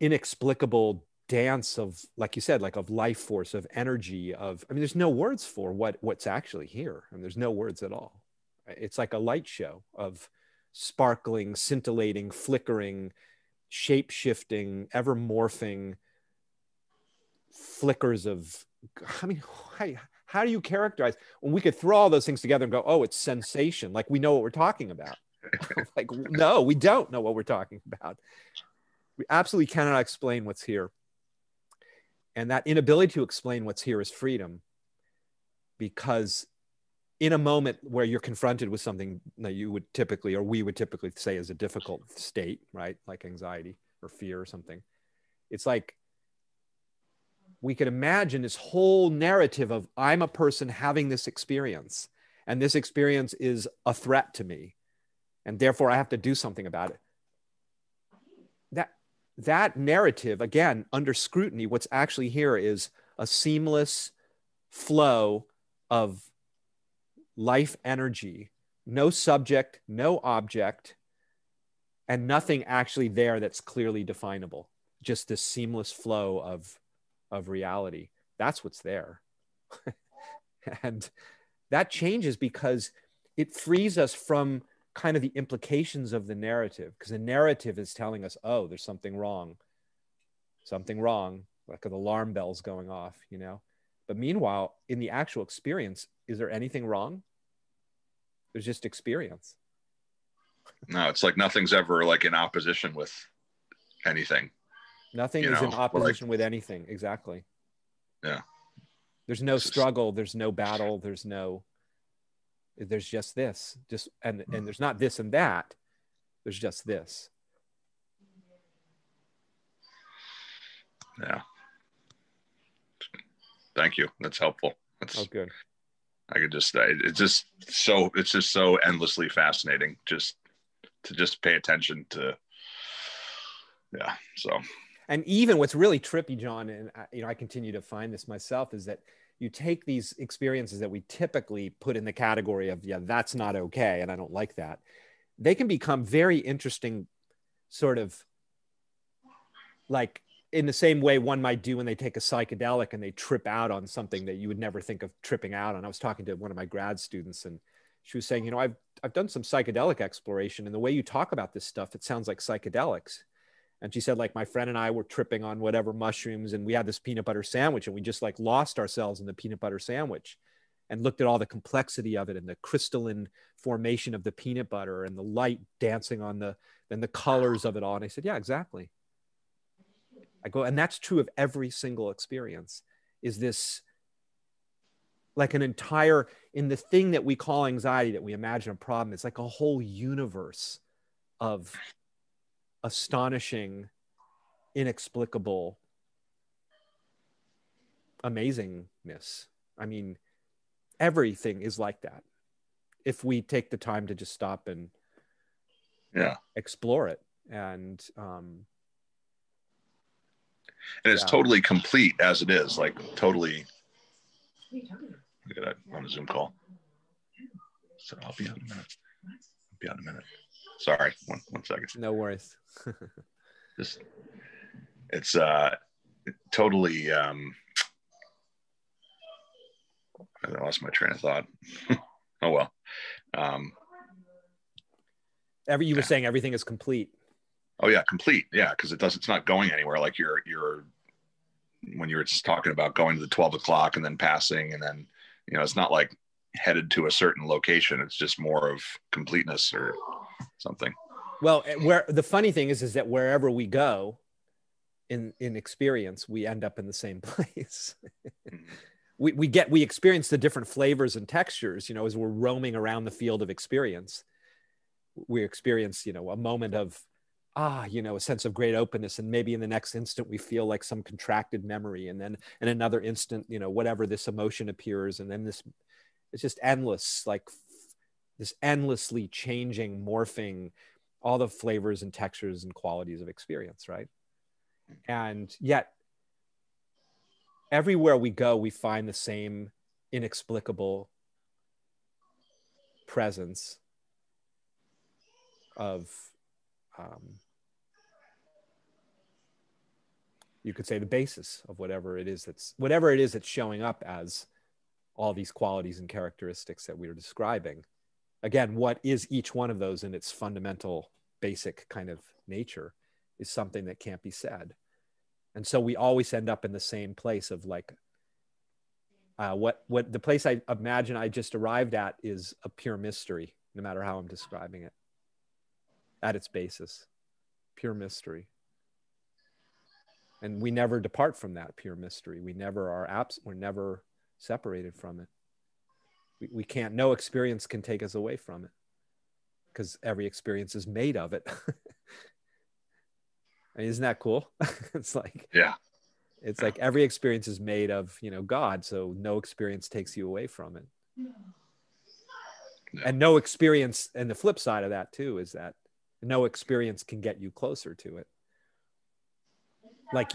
Speaker 1: inexplicable dance of, like you said, like of life force, of energy, of, I mean, there's no words for what's actually here. I mean, there's no words at all. It's like a light show of sparkling, scintillating, flickering, shape-shifting, ever morphing flickers of, I mean, how do you characterize when we could throw all those things together and go, oh, it's sensation, like we know what we're talking about? Like, no, we don't know what we're talking about. We absolutely cannot explain what's here. And that inability to explain what's here is freedom, because in a moment where you're confronted with something that you would typically, or we would typically say is a difficult state, right? Like anxiety or fear or something. It's like, we could imagine this whole narrative of, I'm a person having this experience, and this experience is a threat to me, and therefore I have to do something about it. That narrative, again, under scrutiny, what's actually here is a seamless flow of life energy, no subject, no object, and nothing actually there that's clearly definable. Just this seamless flow of reality. That's what's there. And that changes because it frees us from kind of the implications of the narrative, because the narrative is telling us, oh, there's something wrong, like an alarm bells going off, you know. But meanwhile, in the actual experience, is there anything wrong? There's just experience.
Speaker 2: No, it's like nothing's ever like in opposition with anything.
Speaker 1: Nothing is in opposition with anything. Exactly.
Speaker 2: Yeah.
Speaker 1: There's no struggle. There's no battle. There's just this, and there's not this and that. There's just this.
Speaker 2: Yeah. Thank you. That's helpful. That's
Speaker 1: good.
Speaker 2: I could just, it's just so endlessly fascinating just to pay attention to. Yeah. So.
Speaker 1: And even what's really trippy, John, and I continue to find this myself, is that you take these experiences that we typically put in the category of, yeah, that's not okay, and I don't like that. They can become very interesting, sort of like in the same way one might do when they take a psychedelic and they trip out on something that you would never think of tripping out on. I was talking to one of my grad students, and she was saying, you know, I've done some psychedelic exploration, and the way you talk about this stuff, it sounds like psychedelics. And she said, like, my friend and I were tripping on whatever mushrooms, and we had this peanut butter sandwich, and we just like lost ourselves in the peanut butter sandwich and looked at all the complexity of it and the crystalline formation of the peanut butter and the light dancing on the colors of it all. And I said, yeah, exactly. I go, and that's true of every single experience, is this like an entire, in the thing that we call anxiety, that we imagine a problem, it's like a whole universe of astonishing, inexplicable amazingness. I mean, everything is like that if we take the time to just stop and explore it. And
Speaker 2: it's totally complete as it is, like totally. Look at that on a Zoom call. So I'll be out in a minute. I'll be out in a minute. Sorry, one second.
Speaker 1: No worries.
Speaker 2: Just, it's totally. I lost my train of thought. Oh well.
Speaker 1: You were saying everything is complete.
Speaker 2: Oh yeah, complete. Yeah, because it's not going anywhere. Like you're when you were just talking about going to the 12 o'clock and then passing, and then it's not like headed to a certain location. It's just more of completeness or something.
Speaker 1: Well, where the funny thing is that wherever we go in experience, we end up in the same place. we experience the different flavors and textures, as we're roaming around the field of experience. We experience, a moment of, a sense of great openness. And maybe in the next instant, we feel like some contracted memory. And then in another instant, whatever, this emotion appears. And then it's just endless, like this endlessly changing, morphing, all the flavors and textures and qualities of experience, right? And yet, everywhere we go, we find the same inexplicable presence of, you could say, the basis of whatever it is that's showing up as all these qualities and characteristics that we are describing. Again, what is each one of those in its fundamental, basic kind of nature is something that can't be said. And so we always end up in the same place of like, what the place I imagine I just arrived at is a pure mystery, no matter how I'm describing it. At its basis, pure mystery. And we never depart from that pure mystery. We never are absent. We're never separated from it. We can't, no experience can take us away from it, because every experience is made of it. I mean, isn't that cool? It's like, it's like every experience is made of, God. So no experience takes you away from it. And no experience, and the flip side of that too, is that no experience can get you closer to it. Like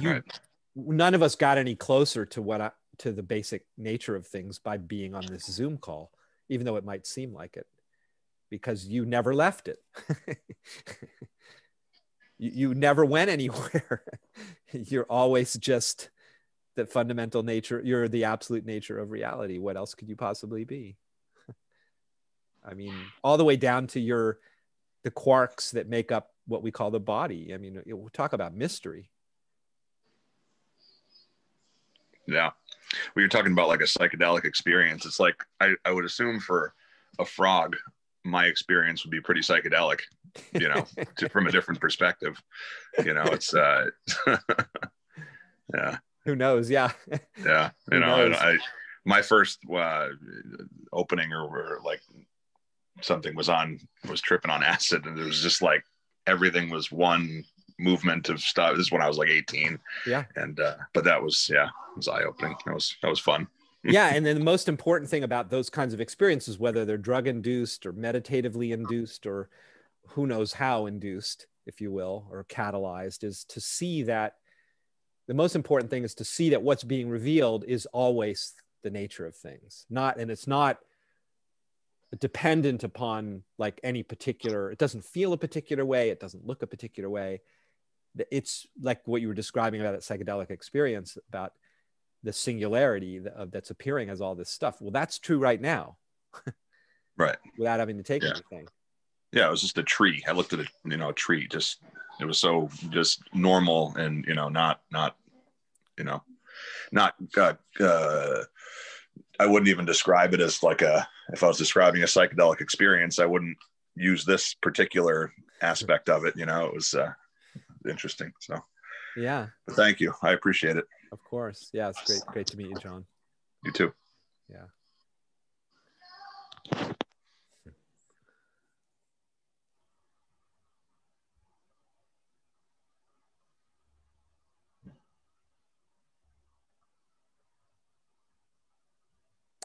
Speaker 1: none of us got any closer to to the basic nature of things by being on this Zoom call, even though it might seem like it, because you never left it. You never went anywhere. You're always just the fundamental nature. You're the absolute nature of reality. What else could you possibly be? I mean, all the way down to the quarks that make up what we call the body. I mean, we'll talk about mystery.
Speaker 2: Yeah. Well, you're talking about like a psychedelic experience. It's like, I would assume for a frog, my experience would be pretty psychedelic, from a different perspective. It's, yeah.
Speaker 1: Who knows? Yeah.
Speaker 2: Yeah. My first opening or like something was tripping on acid, and it was just like everything was one movement of stuff. This is when I was like 18.
Speaker 1: Yeah.
Speaker 2: And but that was, it was eye-opening. That was fun.
Speaker 1: Yeah. And then the most important thing about those kinds of experiences, whether they're drug induced or meditatively induced or who knows how induced, if you will, or catalyzed, is to see that the most important thing is to see that what's being revealed is always the nature of things. And it's not dependent upon like any particular, it doesn't feel a particular way. It doesn't look a particular way. It's like what you were describing about that psychedelic experience, about the singularity that's appearing as all this stuff. Well, that's true right now.
Speaker 2: Right.
Speaker 1: Without having to take anything.
Speaker 2: Yeah. It was just a tree. I looked at a tree, it was so just normal and, I wouldn't even describe it as like if I was describing a psychedelic experience, I wouldn't use this particular aspect of it. It was interesting. So,
Speaker 1: yeah.
Speaker 2: But thank you. I appreciate it.
Speaker 1: Of course. Yeah. It's great to meet you, John.
Speaker 2: You too.
Speaker 1: Yeah.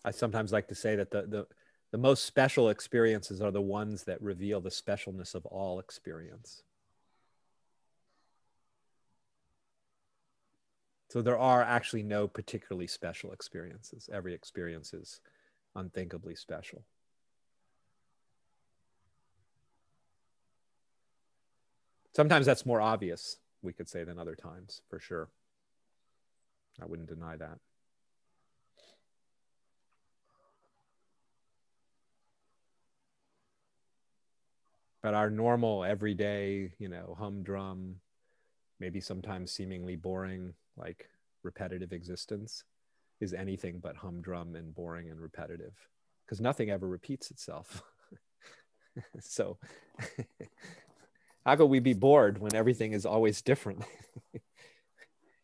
Speaker 1: I sometimes like to say that the most special experiences are the ones that reveal the specialness of all experience. So there are actually no particularly special experiences. Every experience is unthinkably special. Sometimes that's more obvious, we could say, than other times, for sure. I wouldn't deny that. But our normal, everyday, humdrum, maybe sometimes seemingly boring, like repetitive existence is anything but humdrum and boring and repetitive, because nothing ever repeats itself. So how could we be bored when everything is always different?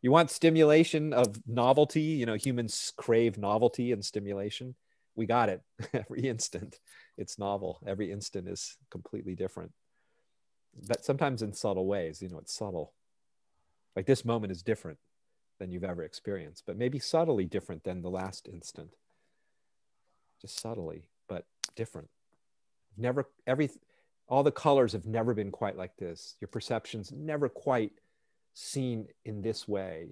Speaker 1: You want stimulation of novelty, humans crave novelty and stimulation. We got it. Every instant it's novel. Every instant is completely different, but sometimes in subtle ways. It's subtle. Like this moment is different than you've ever experienced, but maybe subtly different than the last instant. Just subtly, but different. Never, all the colors have never been quite like this. Your perception's never quite seen in this way.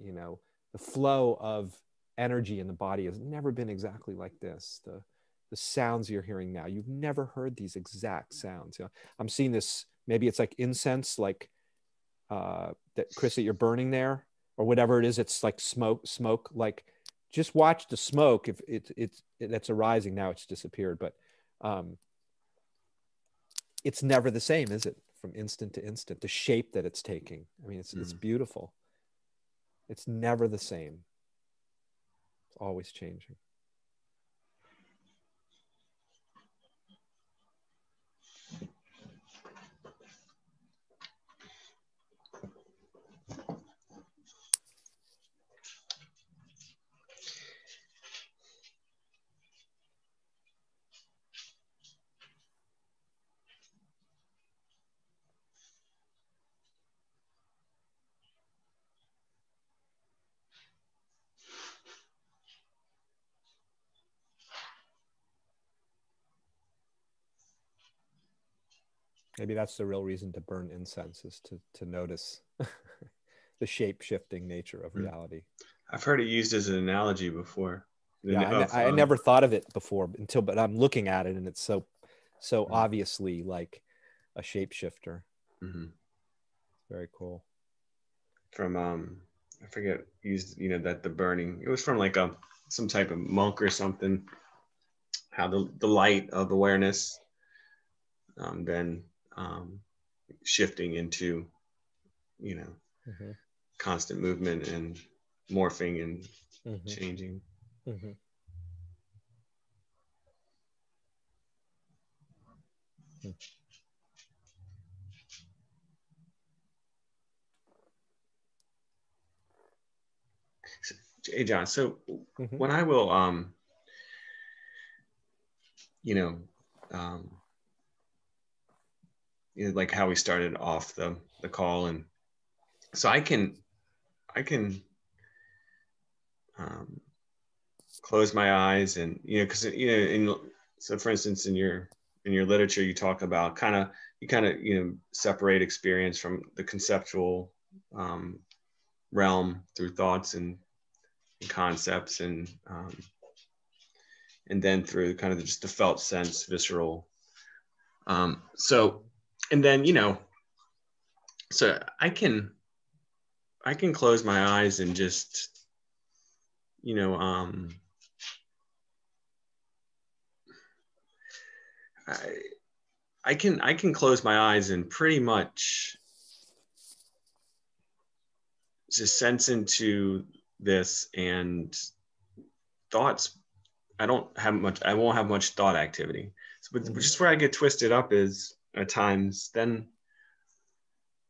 Speaker 1: The flow of energy in the body has never been exactly like this. The sounds you're hearing now, you've never heard these exact sounds. I'm seeing this, maybe it's like incense, like that, Chris, that you're burning there, or whatever it is. It's like smoke. Like, just watch the smoke. If that's arising now, it's disappeared, but it's never the same, is it? From instant to instant, the shape that it's taking. I mean, it's beautiful. It's never the same. It's always changing. Maybe that's the real reason to burn incense, is to notice the shape-shifting nature of reality.
Speaker 3: I've heard it used as an analogy before.
Speaker 1: Yeah, I never thought of it before but I'm looking at it, and it's so obviously like a shapeshifter. Very cool.
Speaker 3: From I forget, used that the burning. It was from like some type of monk or something. How the light of awareness then shifting into constant movement and morphing and changing. Hey John, so when I will like how we started off the call, and so I can close my eyes, and because so for instance in your literature you talk about you kind of separate experience from the conceptual realm through thoughts and concepts, and then through kind of just the felt sense, visceral. So, and then so I can close my eyes and just I can close my eyes and pretty much just sense into this, and thoughts. I won't have much thought activity. So, but just where I get twisted up is at times then.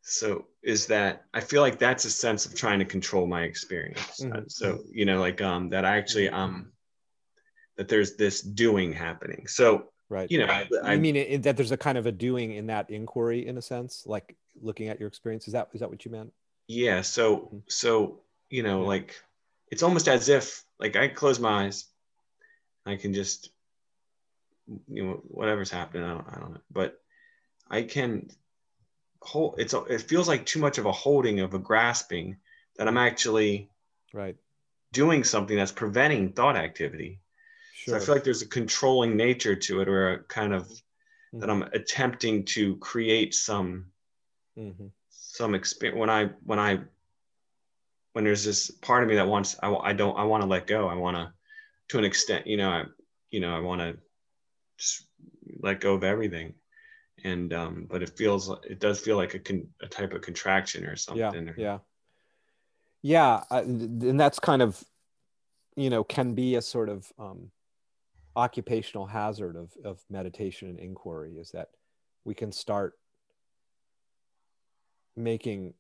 Speaker 3: So is that I feel like that's a sense of trying to control my experience. So, like that I actually that there's this doing happening. So
Speaker 1: right. I mean that there's a kind of a doing in that inquiry, in a sense, like looking at your experience. Is that what you meant?
Speaker 3: Yeah. So like it's almost as if like I close my eyes I can just, whatever's happening, I don't know, but I can hold. It feels like too much of a holding, of a grasping, that I'm actually
Speaker 1: Right.
Speaker 3: doing something that's preventing thought activity. So I
Speaker 1: Sure.
Speaker 3: feel like there's a controlling nature to it, or a kind of that
Speaker 1: Mm-hmm.
Speaker 3: I'm attempting to create some
Speaker 1: Mm-hmm.
Speaker 3: experience when there's this part of me that wants, I want to let go. I want to an extent, I want to just let go of everything. And but it does feel like a type of contraction or
Speaker 1: Yeah.
Speaker 3: something.
Speaker 1: Yeah. Yeah. And that's kind of, can be a sort of occupational hazard of meditation and inquiry, is that we can start making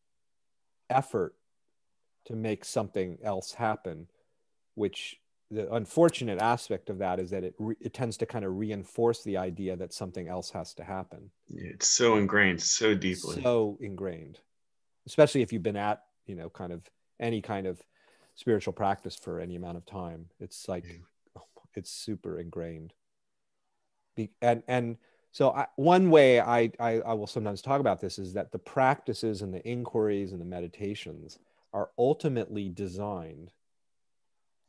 Speaker 1: effort to make something else happen, which the unfortunate aspect of that is that it tends to kind of reinforce the idea that something else has to happen.
Speaker 3: It's so ingrained so deeply.
Speaker 1: So ingrained, especially if you've been at, kind of any kind of spiritual practice for any amount of time. It's like, it's super ingrained. And so one way I will sometimes talk about this is that the practices and the inquiries and the meditations are ultimately designed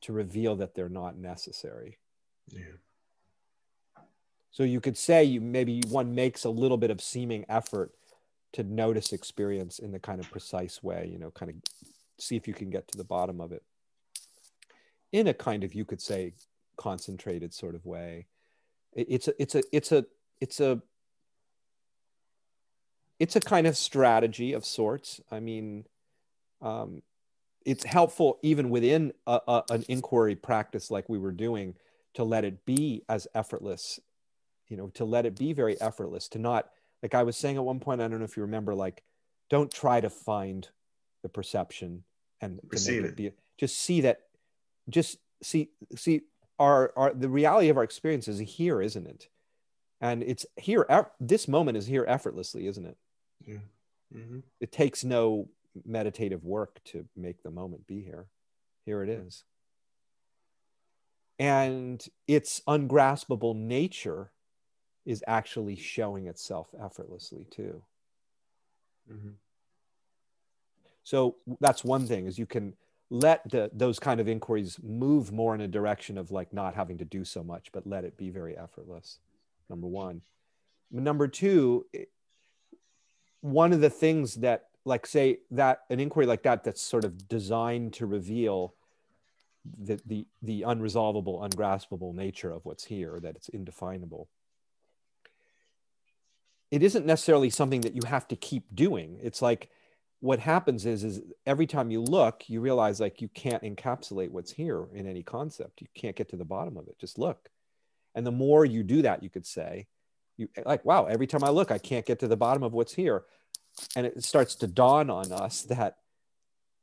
Speaker 1: to reveal that they're not necessary.
Speaker 3: Yeah.
Speaker 1: So you could say maybe one makes a little bit of seeming effort to notice experience in the kind of precise way, kind of see if you can get to the bottom of it in a kind of, you could say, concentrated sort of way. It's a kind of strategy of sorts. I mean, it's helpful even within an inquiry practice like we were doing to let it be as effortless, to let it be very effortless, to not, like I was saying at one point, I don't know if you remember, like, don't try to find the perception and to make
Speaker 3: Receive
Speaker 1: it
Speaker 3: it.
Speaker 1: be, just see that, just see our the reality of our experience is here, isn't it? And it's here, this moment is here effortlessly, isn't it?
Speaker 3: Yeah. Mm-hmm.
Speaker 1: It takes no meditative work to make the moment be here. Here it is. And its ungraspable nature is actually showing itself effortlessly too.
Speaker 3: Mm-hmm.
Speaker 1: So that's one thing, is you can let those kind of inquiries move more in a direction of like not having to do so much, but let it be very effortless. Number one. Number two, one of the things that, like, say that an inquiry like that, that's sort of designed to reveal the unresolvable, ungraspable nature of what's here, that it's indefinable. It isn't necessarily something that you have to keep doing. It's like, what happens is every time you look, you realize like you can't encapsulate what's here in any concept. You can't get to the bottom of it. Just look. And the more you do that, you could say, you like, wow, every time I look, I can't get to the bottom of what's here. And it starts to dawn on us that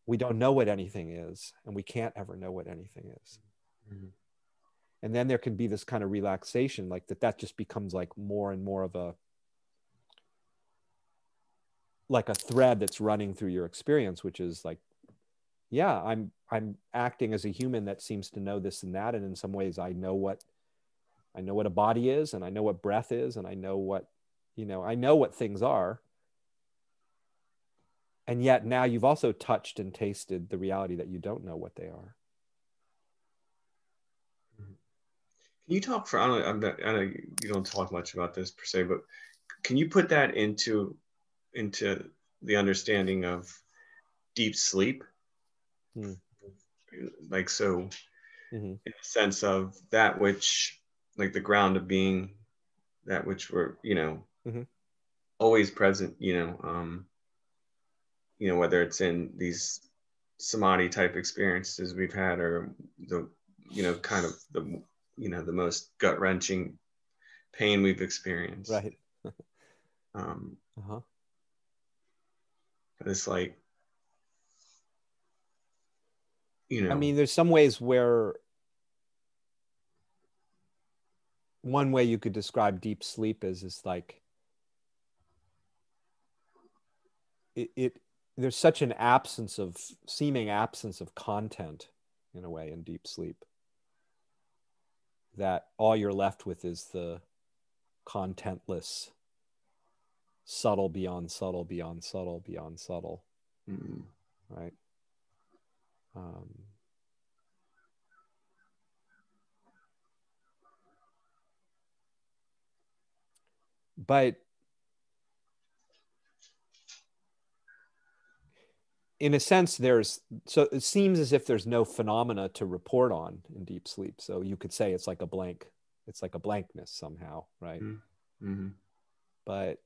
Speaker 1: we don't know what anything is, and we can't ever know what anything is.
Speaker 3: Mm-hmm.
Speaker 1: And then there can be this kind of relaxation, like that just becomes like more and more of a, like a thread that's running through your experience, which is like, yeah, I'm acting as a human that seems to know this and that, and in some ways I know what a body is, and I know what breath is, and I know what things are. And yet now you've also touched and tasted the reality that you don't know what they are.
Speaker 3: Can you talk for, I know you don't talk much about this per se, but can you put that into the understanding of deep sleep?
Speaker 1: Hmm.
Speaker 3: Like, so
Speaker 1: Mm-hmm.
Speaker 3: in the sense of that which, like the ground of being, that which we're,
Speaker 1: Mm-hmm.
Speaker 3: always present, whether it's in these samadhi type experiences we've had, or the, kind of the, the most gut wrenching pain we've experienced.
Speaker 1: Right.
Speaker 3: Um,
Speaker 1: Uh-huh.
Speaker 3: it's like,
Speaker 1: I mean, there's some ways where one way you could describe deep sleep is like it there's such an seeming absence of content in a way in deep sleep. that all you're left with is the contentless, subtle beyond subtle, beyond subtle, beyond subtle, right? But in a sense, so it seems as if there's no phenomena to report on in deep sleep. So you could say it's like a blankness somehow, right?
Speaker 3: Mm-hmm.
Speaker 1: But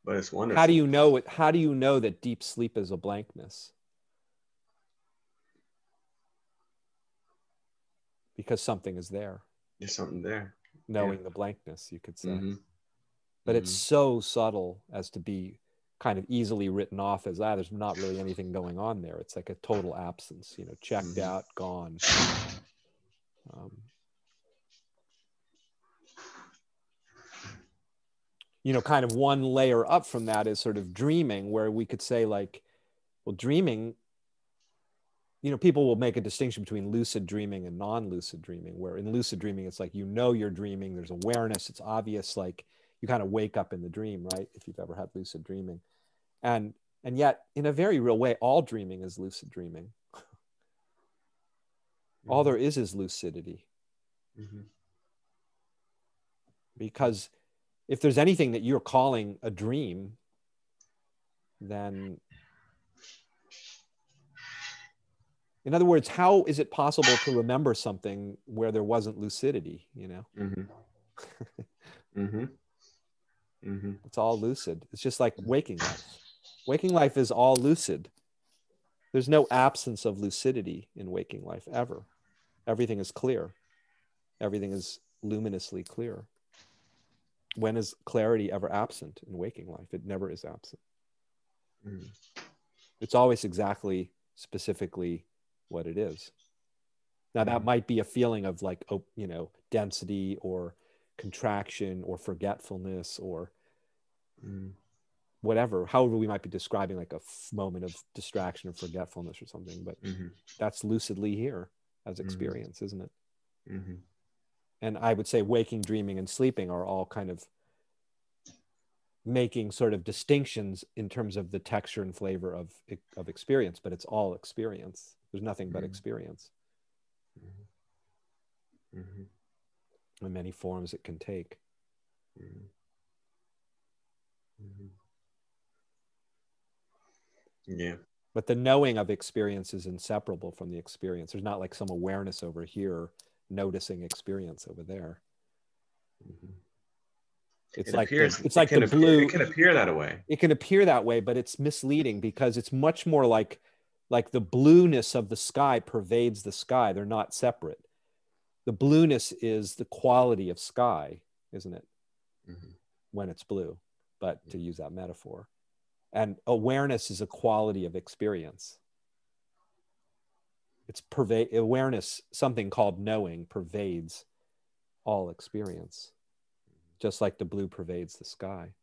Speaker 3: it's wonderful.
Speaker 1: how do you know it? How do you know that deep sleep is a blankness? Because something is there.
Speaker 3: There's something there.
Speaker 1: Knowing the blankness, you could say.
Speaker 3: Mm-hmm.
Speaker 1: But it's so subtle as to be kind of easily written off as, there's not really anything going on there. It's like a total absence, checked out, gone. Kind of one layer up from that is sort of dreaming, where we could say like, well, dreaming, people will make a distinction between lucid dreaming and non-lucid dreaming, where in lucid dreaming, it's like, you're dreaming, there's awareness, it's obvious, like you kind of wake up in the dream, right? If you've ever had lucid dreaming. And yet, in a very real way, all dreaming is lucid dreaming. All there is lucidity. Because if there's anything that you're calling a dream, then, in other words, how is it possible to remember something where there wasn't lucidity, It's all lucid. It's just like waking life. Waking life is all lucid. There's no absence of lucidity in waking life ever. Everything is clear. Everything is luminously clear. When is clarity ever absent in waking life? It never is absent. It's always exactly, specifically what it is. Now, that might be a feeling of like, density or contraction or forgetfulness or whatever, however we might be describing like a moment of distraction or forgetfulness or something, but that's lucidly here as experience, isn't it? And I would say waking, dreaming, and sleeping are all kind of making sort of distinctions in terms of the texture and flavor of experience, but it's all experience. There's nothing but experience. In many forms it can take.
Speaker 3: Yeah.
Speaker 1: But the knowing of experience is inseparable from the experience. There's not like some awareness over here noticing experience over there. It's like the blue.
Speaker 3: It can appear that way.
Speaker 1: It can appear that way, but it's misleading because it's much more like the blueness of the sky pervades the sky. They're not separate. The blueness is the quality of sky, isn't it? When it's blue, but to use that metaphor. And awareness is a quality of experience. It's awareness, something called knowing, pervades all experience, just like the blue pervades the sky.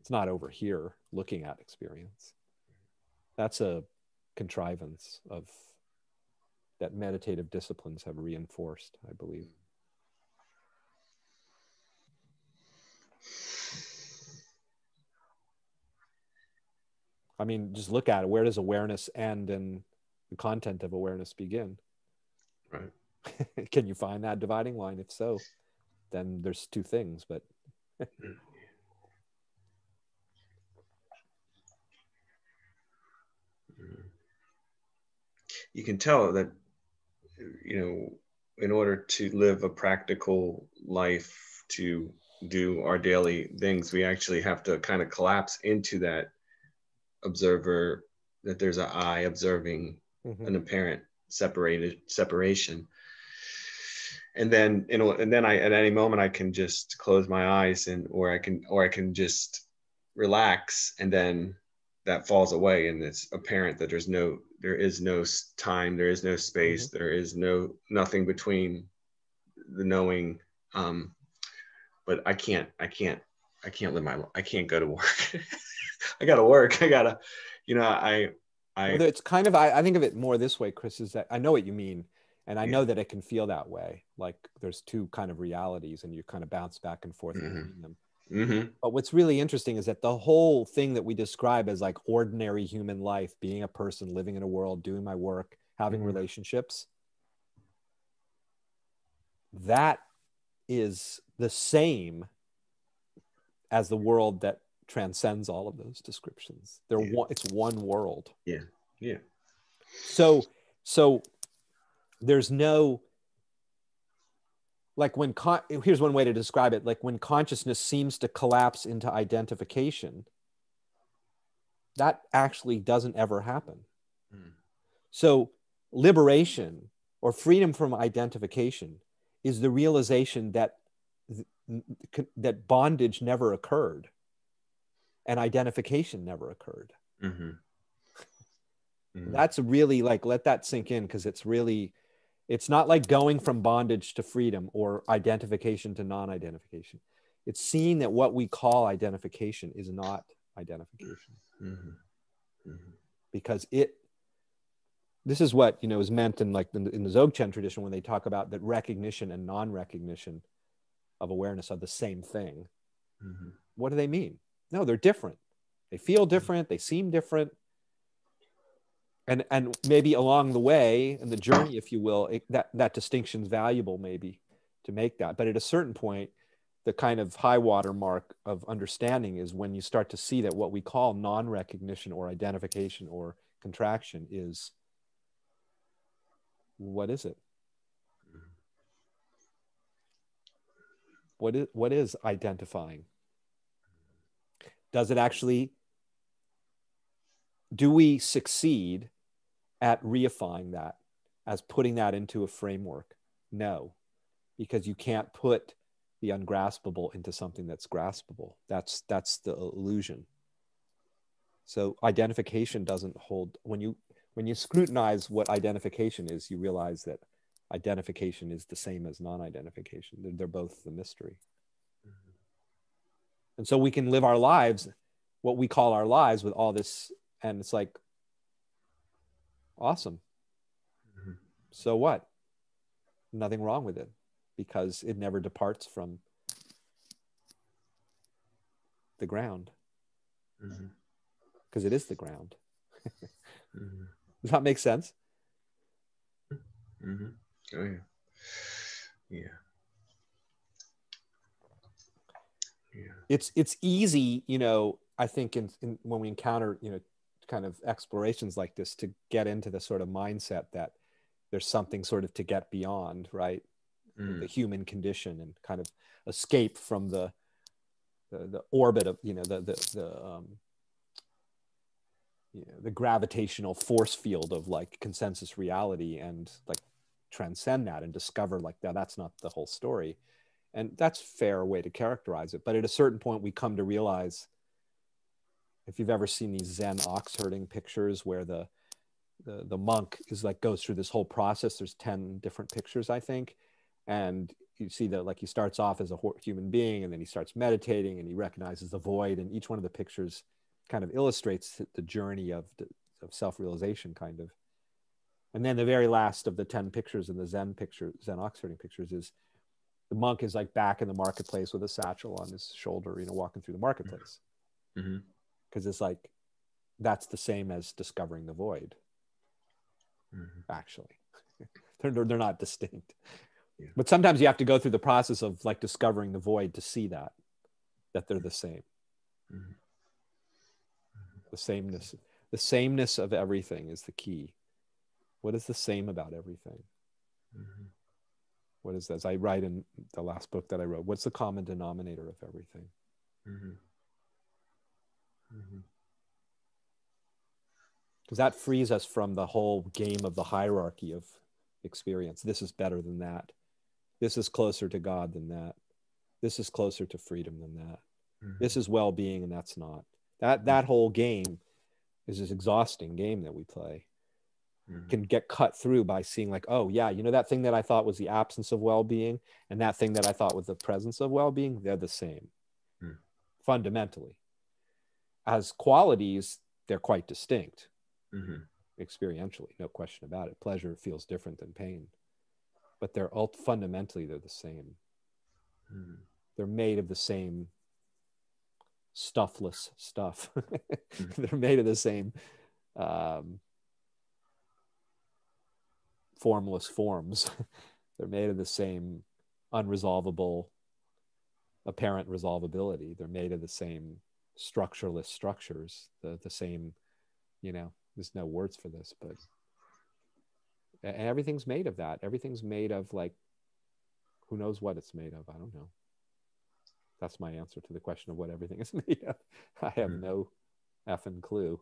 Speaker 1: It's not over here looking at experience. That's a contrivance that meditative disciplines have reinforced, I believe. I mean, just look at it. Where does awareness end and the content of awareness begin?
Speaker 3: Right.
Speaker 1: Can you find that dividing line? If so, then there's two things, but
Speaker 3: you can tell that, in order to live a practical life, to do our daily things, we actually have to kind of collapse into that observer, that there's an I observing an apparent separation. And then, I, at any moment, I can just close my eyes or I can just relax, and then that falls away, and it's apparent that there is no time, there is no space, there is nothing between the knowing. But I can't live my life. I can't go to work. I gotta work. I
Speaker 1: Well, it's kind of, I think of it more this way, Chris, is that I know what you mean. And I know that it can feel that way. Like there's two kind of realities and you kind of bounce back and forth between them. But what's really interesting is that the whole thing that we describe as like ordinary human life, being a person, living in a world, doing my work, having relationships, that is the same as the world that transcends all of those descriptions. It's one world.
Speaker 3: Yeah.
Speaker 1: So there's no, like here's one way to describe it. Like when consciousness seems to collapse into identification, that actually doesn't ever happen. So liberation or freedom from identification is the realization that that bondage never occurred and identification never occurred. That's really like, let that sink in, because it's not like going from bondage to freedom or identification to non-identification. It's seeing that what we call identification is not identification. Because this is what, is meant in like in the Dzogchen tradition when they talk about that recognition and non-recognition of awareness are the same thing. What do they mean? No, they're different. They feel different. They seem different. And maybe along the way in the journey, if you will, that distinction is valuable maybe to make that. But at a certain point, the kind of high water mark of understanding is when you start to see that what we call non-recognition or identification or contraction is, what is it? What is identifying? Does it actually, do we succeed at reifying that as putting that into a framework? No, because you can't put the ungraspable into something that's graspable. That's the illusion. So identification doesn't hold. When you scrutinize what identification is, you realize that identification is the same as non-identification. They're both the mystery. And so we can live our lives, what we call our lives, with all this, and it's like, awesome. So what? Nothing wrong with it, because it never departs from the ground. Because it is the ground. Does that make sense?
Speaker 3: Oh yeah.
Speaker 1: It's easy, I think in when we encounter, kind of explorations like this, to get into the sort of mindset that there's something sort of to get beyond, right? The human condition, and kind of escape from the orbit of, the gravitational force field of like consensus reality, and like transcend that and discover like that's not the whole story. And that's a fair way to characterize it. But at a certain point, we come to realize, if you've ever seen these Zen ox herding pictures where the monk is like, goes through this whole process, there's 10 different pictures, I think. And you see that like he starts off as a human being, and then he starts meditating and he recognizes the void. And each one of the pictures kind of illustrates the journey of self-realization, kind of. And then the very last of the 10 pictures in the Zen ox herding pictures is the monk is like back in the marketplace with a satchel on his shoulder, walking through the marketplace. Because it's like, that's the same as discovering the void. Actually, they're not distinct. But sometimes you have to go through the process of like discovering the void to see that they're the same. The sameness of everything is the key. What is the same about everything? What is that? As I write in the last book that I wrote, what's the common denominator of everything? Because that frees us from the whole game of the hierarchy of experience. This is better than that. This is closer to God than that. This is closer to freedom than that. This is well-being and that's not. That whole game is this exhausting game that we play. Can get cut through by seeing like, oh yeah, that thing that I thought was the absence of well-being and that thing that I thought was the presence of well-being, they're the same. Fundamentally. As qualities, they're quite distinct. experientially, no question about it. Pleasure feels different than pain, but fundamentally they're the same. They're made of the same stuffless stuff. They're made of the same formless forms. They're made of the same unresolvable apparent resolvability. They're made of the same structureless structures, the same, there's no words for this, but and everything's made of that. Everything's made of, like, who knows what it's made of? I don't know. That's my answer to the question of what everything is made of. I have no effing clue.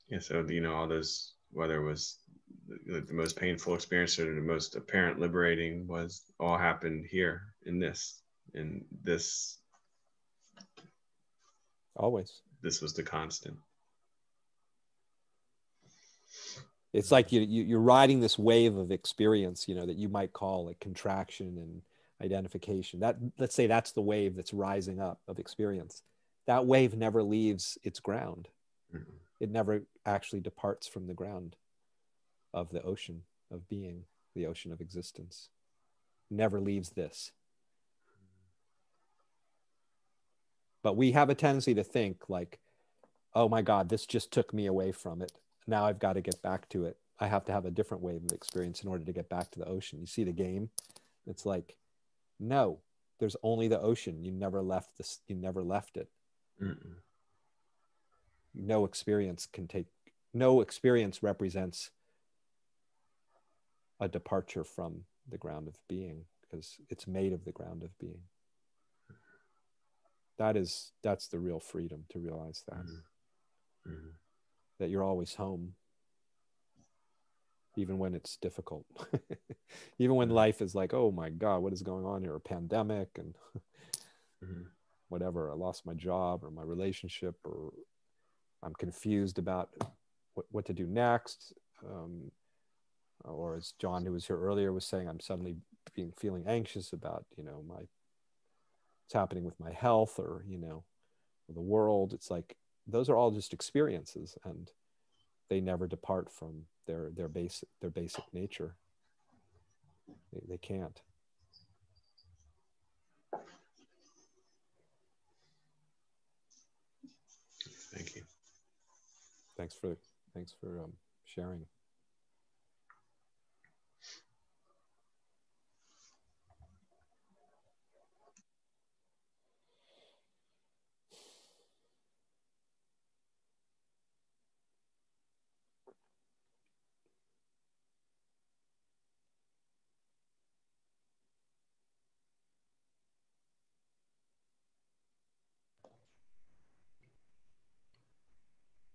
Speaker 3: Yeah, so all those, whether it was the most painful experience or the most apparent liberating, was all happened here in this.
Speaker 1: Always.
Speaker 3: This was the constant.
Speaker 1: It's like you're riding this wave of experience, that you might call like contraction and identification. That, let's say, that's the wave that's rising up of experience. That wave never leaves its ground. It never actually departs from the ground of the ocean of being, the ocean of existence. Never leaves this. But we have a tendency to think like, oh my God, this just took me away from it. Now I've got to get back to it. I have to have a different wave of experience in order to get back to the ocean. You see the game? It's like, no, there's only the ocean. You never left this. You never left it. No experience represents a departure from the ground of being, because it's made of the ground of being. That's the real freedom, to realize that. That you're always home, even when it's difficult. Even when life is like, oh my God, what is going on here? A pandemic and whatever. I lost my job or my relationship, or I'm confused about what to do next. Or as John, who was here earlier, was saying, I'm suddenly feeling anxious about, what's happening with my health, or, the world. It's like, those are all just experiences, and they never depart from their basic nature. They can't.
Speaker 3: Thank you.
Speaker 1: Thanks for sharing.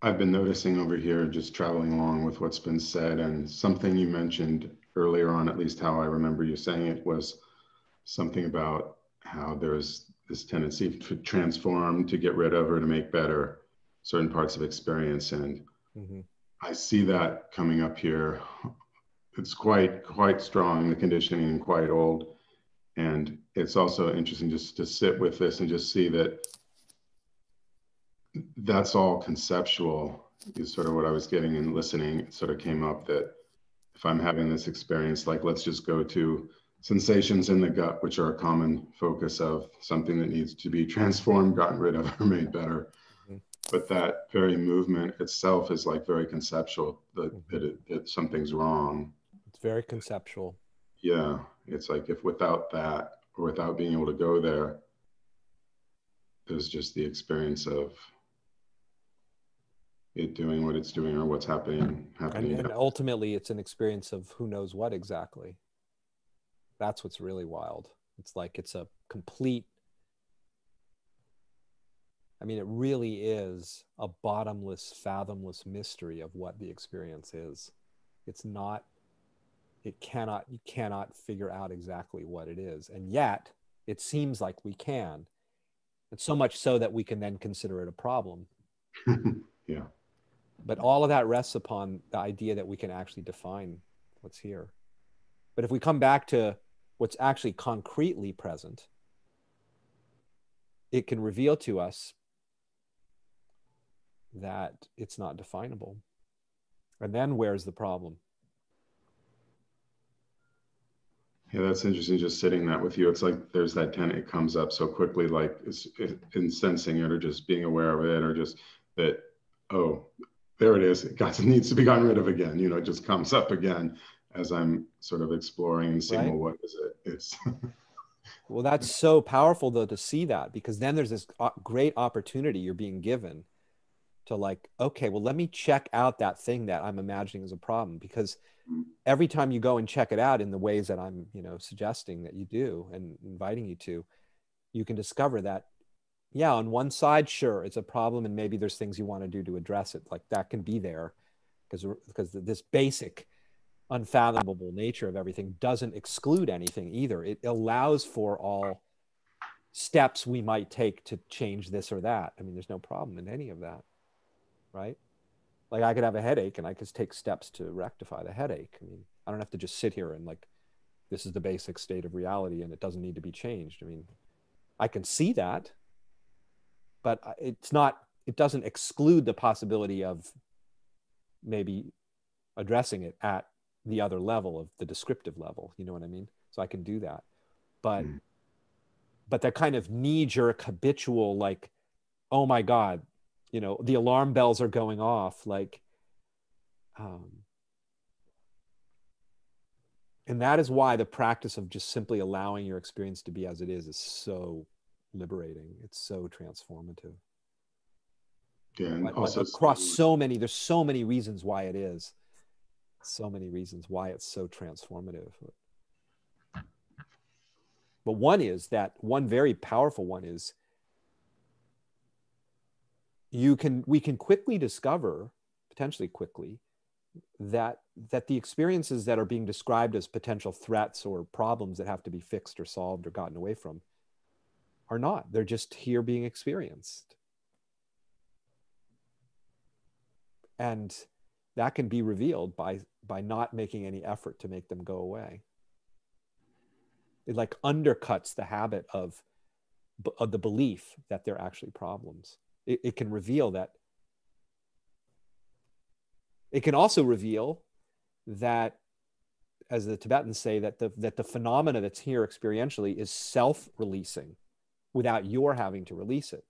Speaker 4: I've been noticing over here, just traveling along with what's been said, and something you mentioned earlier on, at least how I remember you saying it, was something about how there's this tendency to transform, to get rid of, or to make better certain parts of experience. And I see that coming up here. It's quite strong, the conditioning, and quite old. And it's also interesting just to sit with this and just see that that's all conceptual, is sort of what I was getting in listening. It sort of came up that if I'm having this experience, like, let's just go to sensations in the gut, which are a common focus of something that needs to be transformed, gotten rid of, or made better. But that very movement itself is like very conceptual, that something's wrong.
Speaker 1: It's very conceptual.
Speaker 4: Yeah. It's like, if without that, or without being able to go there, there's just the experience of it doing what it's doing, or what's happening.
Speaker 1: And ultimately, it's an experience of who knows what exactly. That's what's really wild. It's like, it's a complete, it really is a bottomless, fathomless mystery of what the experience is. It's not, you cannot figure out exactly what it is. And yet, it seems like we can. And so much so that we can then consider it a problem.
Speaker 4: Yeah.
Speaker 1: But all of that rests upon the idea that we can actually define what's here. But if we come back to what's actually concretely present, it can reveal to us that it's not definable. And then where's the problem?
Speaker 4: Yeah, that's interesting. Just sitting that with you, it's like there's that tenant. It comes up so quickly, like in sensing it, or just being aware of it, or just that. Oh, there it is. It needs to be gotten rid of again. You know, it just comes up again as I'm sort of exploring and seeing,
Speaker 1: Right?
Speaker 4: well, what is it? It's
Speaker 1: Well, that's so powerful though to see that, because then there's this great opportunity you're being given to like, okay, well, let me check out that thing that I'm imagining as a problem, because every time you go and check it out in the ways that I'm, suggesting that you do and inviting you to, you can discover that, yeah, on one side, sure, it's a problem and maybe there's things you want to do to address it. Like that can be there because this basic unfathomable nature of everything doesn't exclude anything either. It allows for all steps we might take to change this or that. I mean, there's no problem in any of that, right? Like I could have a headache and I could take steps to rectify the headache. I mean, I don't have to just sit here and like, this is the basic state of reality and it doesn't need to be changed. I mean, I can see that, but it doesn't exclude the possibility of maybe addressing it at the other level of the descriptive level. You know what I mean? So I can do that. But that kind of knee-jerk habitual, like, oh my God, the alarm bells are going off. Like, and that is why the practice of just simply allowing your experience to be as it is so liberating. It's so transformative.
Speaker 4: yeah, and
Speaker 1: Like
Speaker 4: also
Speaker 1: across there's so many reasons why it is. So many reasons why it's so transformative. But one very powerful one is we can quickly discover, potentially quickly, that the experiences that are being described as potential threats or problems that have to be fixed or solved or gotten away from are not. They're just here being experienced. And that can be revealed by not making any effort to make them go away. It like undercuts the habit of the belief that they're actually problems. It can reveal that. It can also reveal that, as the Tibetans say, that the phenomena that's here experientially is self-releasing without your having to release it.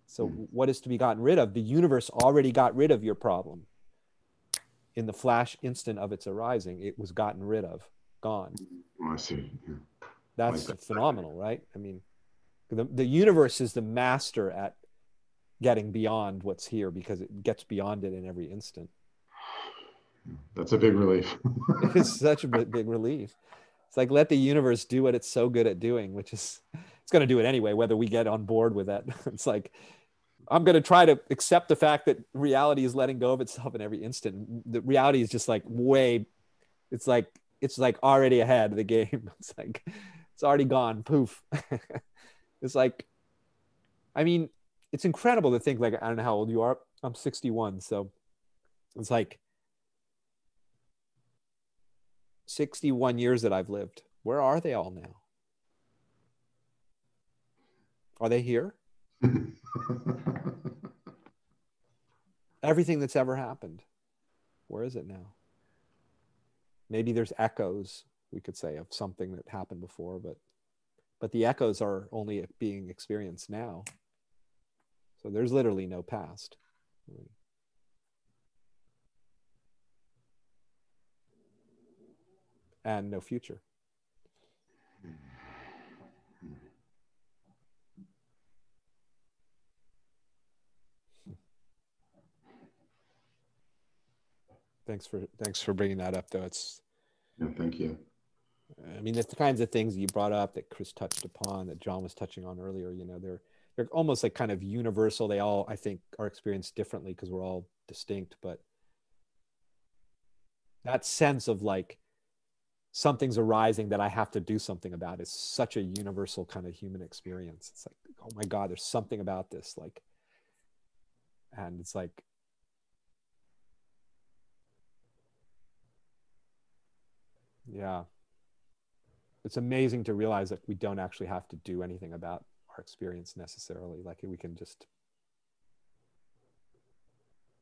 Speaker 1: So what is to be gotten rid of? The universe already got rid of your problem. In the flash instant of its arising, it was gotten rid of, gone.
Speaker 4: I see. Yeah.
Speaker 1: That's
Speaker 4: Like
Speaker 1: phenomenal, right? I mean, the universe is the master at getting beyond what's here because it gets beyond it in every instant.
Speaker 4: That's a big relief.
Speaker 1: It is such a big relief. It's like, let the universe do what it's so good at doing, which is, it's going to do it anyway, whether we get on board with that. It's like, I'm going to try to accept the fact that reality is letting go of itself in every instant. The reality is just like it's like already ahead of the game. It's like, it's already gone. Poof. It's like, I mean, it's incredible to think, like, I don't know how old you are. I'm 61. So it's like 61 years that I've lived. Where are they all now? Are they here? Everything that's ever happened, where is it now? Maybe there's echoes, we could say, of something that happened before, but the echoes are only being experienced now. So there's literally no past. And no future. Thanks for bringing that up, though.
Speaker 4: Yeah, thank you.
Speaker 1: I mean, it's the kinds of things you brought up that Chris touched upon, that John was touching on earlier. They're almost like kind of universal. They all, I think, are experienced differently because we're all distinct. But that sense of like something's arising that I have to do something about is such a universal kind of human experience. It's like, oh my God, there's something about this. Like, and it's like, Yeah. It's amazing to realize that we don't actually have to do anything about our experience necessarily. Like we can just,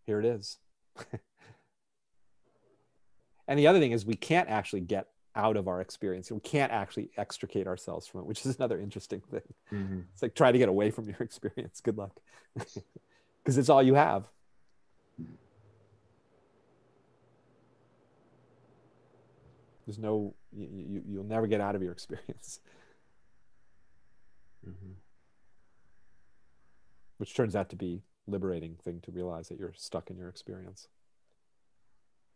Speaker 1: here it is. And the other thing is we can't actually get out of our experience. We can't actually extricate ourselves from it, which is another interesting thing.
Speaker 3: Mm-hmm.
Speaker 1: It's like try to get away from your experience. Good luck. Because it's all you have. There's no, you'll never get out of your experience.
Speaker 3: Mm-hmm.
Speaker 1: Which turns out to be liberating thing to realize that you're stuck in your experience.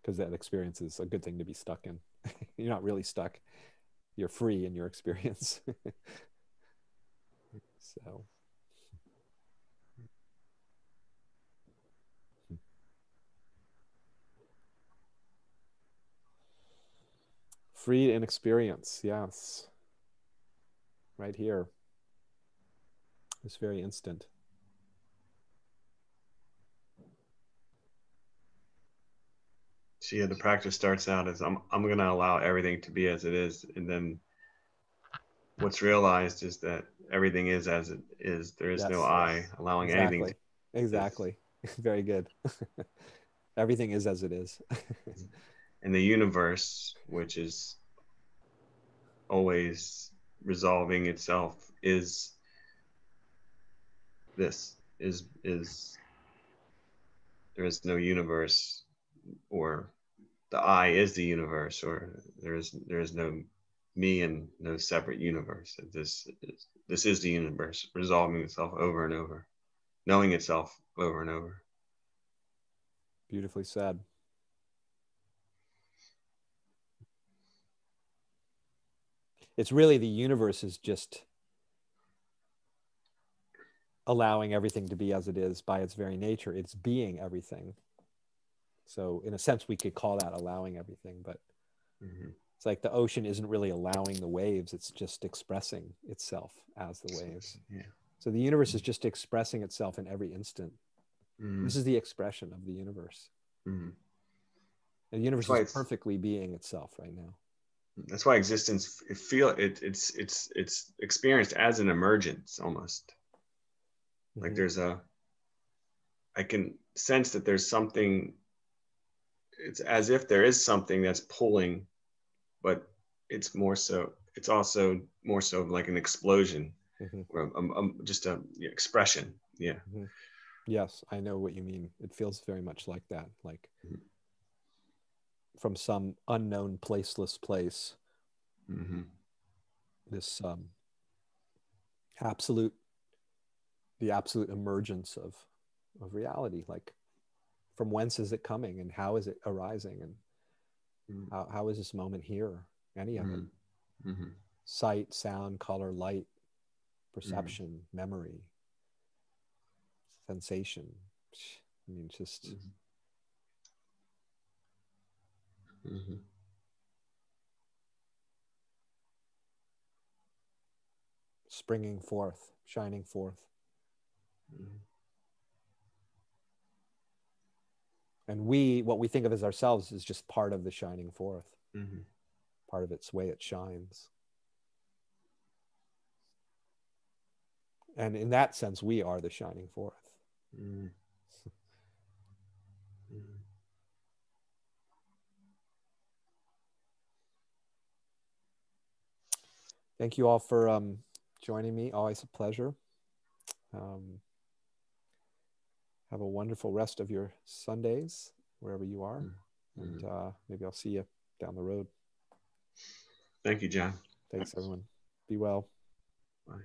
Speaker 1: Because that experience is a good thing to be stuck in. You're not really stuck. You're free in your experience. So. Free in experience, yes. Right here. This very instant.
Speaker 3: So yeah, the practice starts out as I'm going to allow everything to be as it is, and then what's realized is that everything is as it is. There is no I, allowing anything to
Speaker 1: Exactly. Very good. Everything is as it is.
Speaker 3: And the universe, which is always resolving itself, is this. Is there is no universe, or the I is the universe, or there is no me and no separate universe. This is the universe resolving itself over and over, knowing itself over and over.
Speaker 1: Beautifully said. It's really the universe is just allowing everything to be as it is by its very nature. It's being everything. So in a sense, we could call that allowing everything, but it's like the ocean isn't really allowing the waves. It's just expressing itself as the waves.
Speaker 3: Yeah.
Speaker 1: So the universe is just expressing itself in every instant. This is the expression of the universe. And the universe is perfectly being itself right now.
Speaker 3: That's why existence, it's experienced as an emergence almost. Like I can sense that there's something, it's as if there is something that's pulling, but it's also more so like an explosion, or just a expression. Yeah.
Speaker 1: Yes, I know what you mean. It feels very much like that, like from some unknown placeless place, this the absolute emergence of reality. Like, from whence is it coming, and how is it arising, and how is this moment here? Any of it? Sight, sound, color, light, perception, memory, sensation. I mean, just. Springing forth, shining forth. And what we think of as ourselves is just part of the shining forth, part of its way it shines. And in that sense, we are the shining forth. Thank you all for joining me. Always a pleasure. Have a wonderful rest of your Sundays, wherever you are. And maybe I'll see you down the road.
Speaker 3: Thank you, John.
Speaker 1: Thanks, everyone. Be well.
Speaker 3: Bye.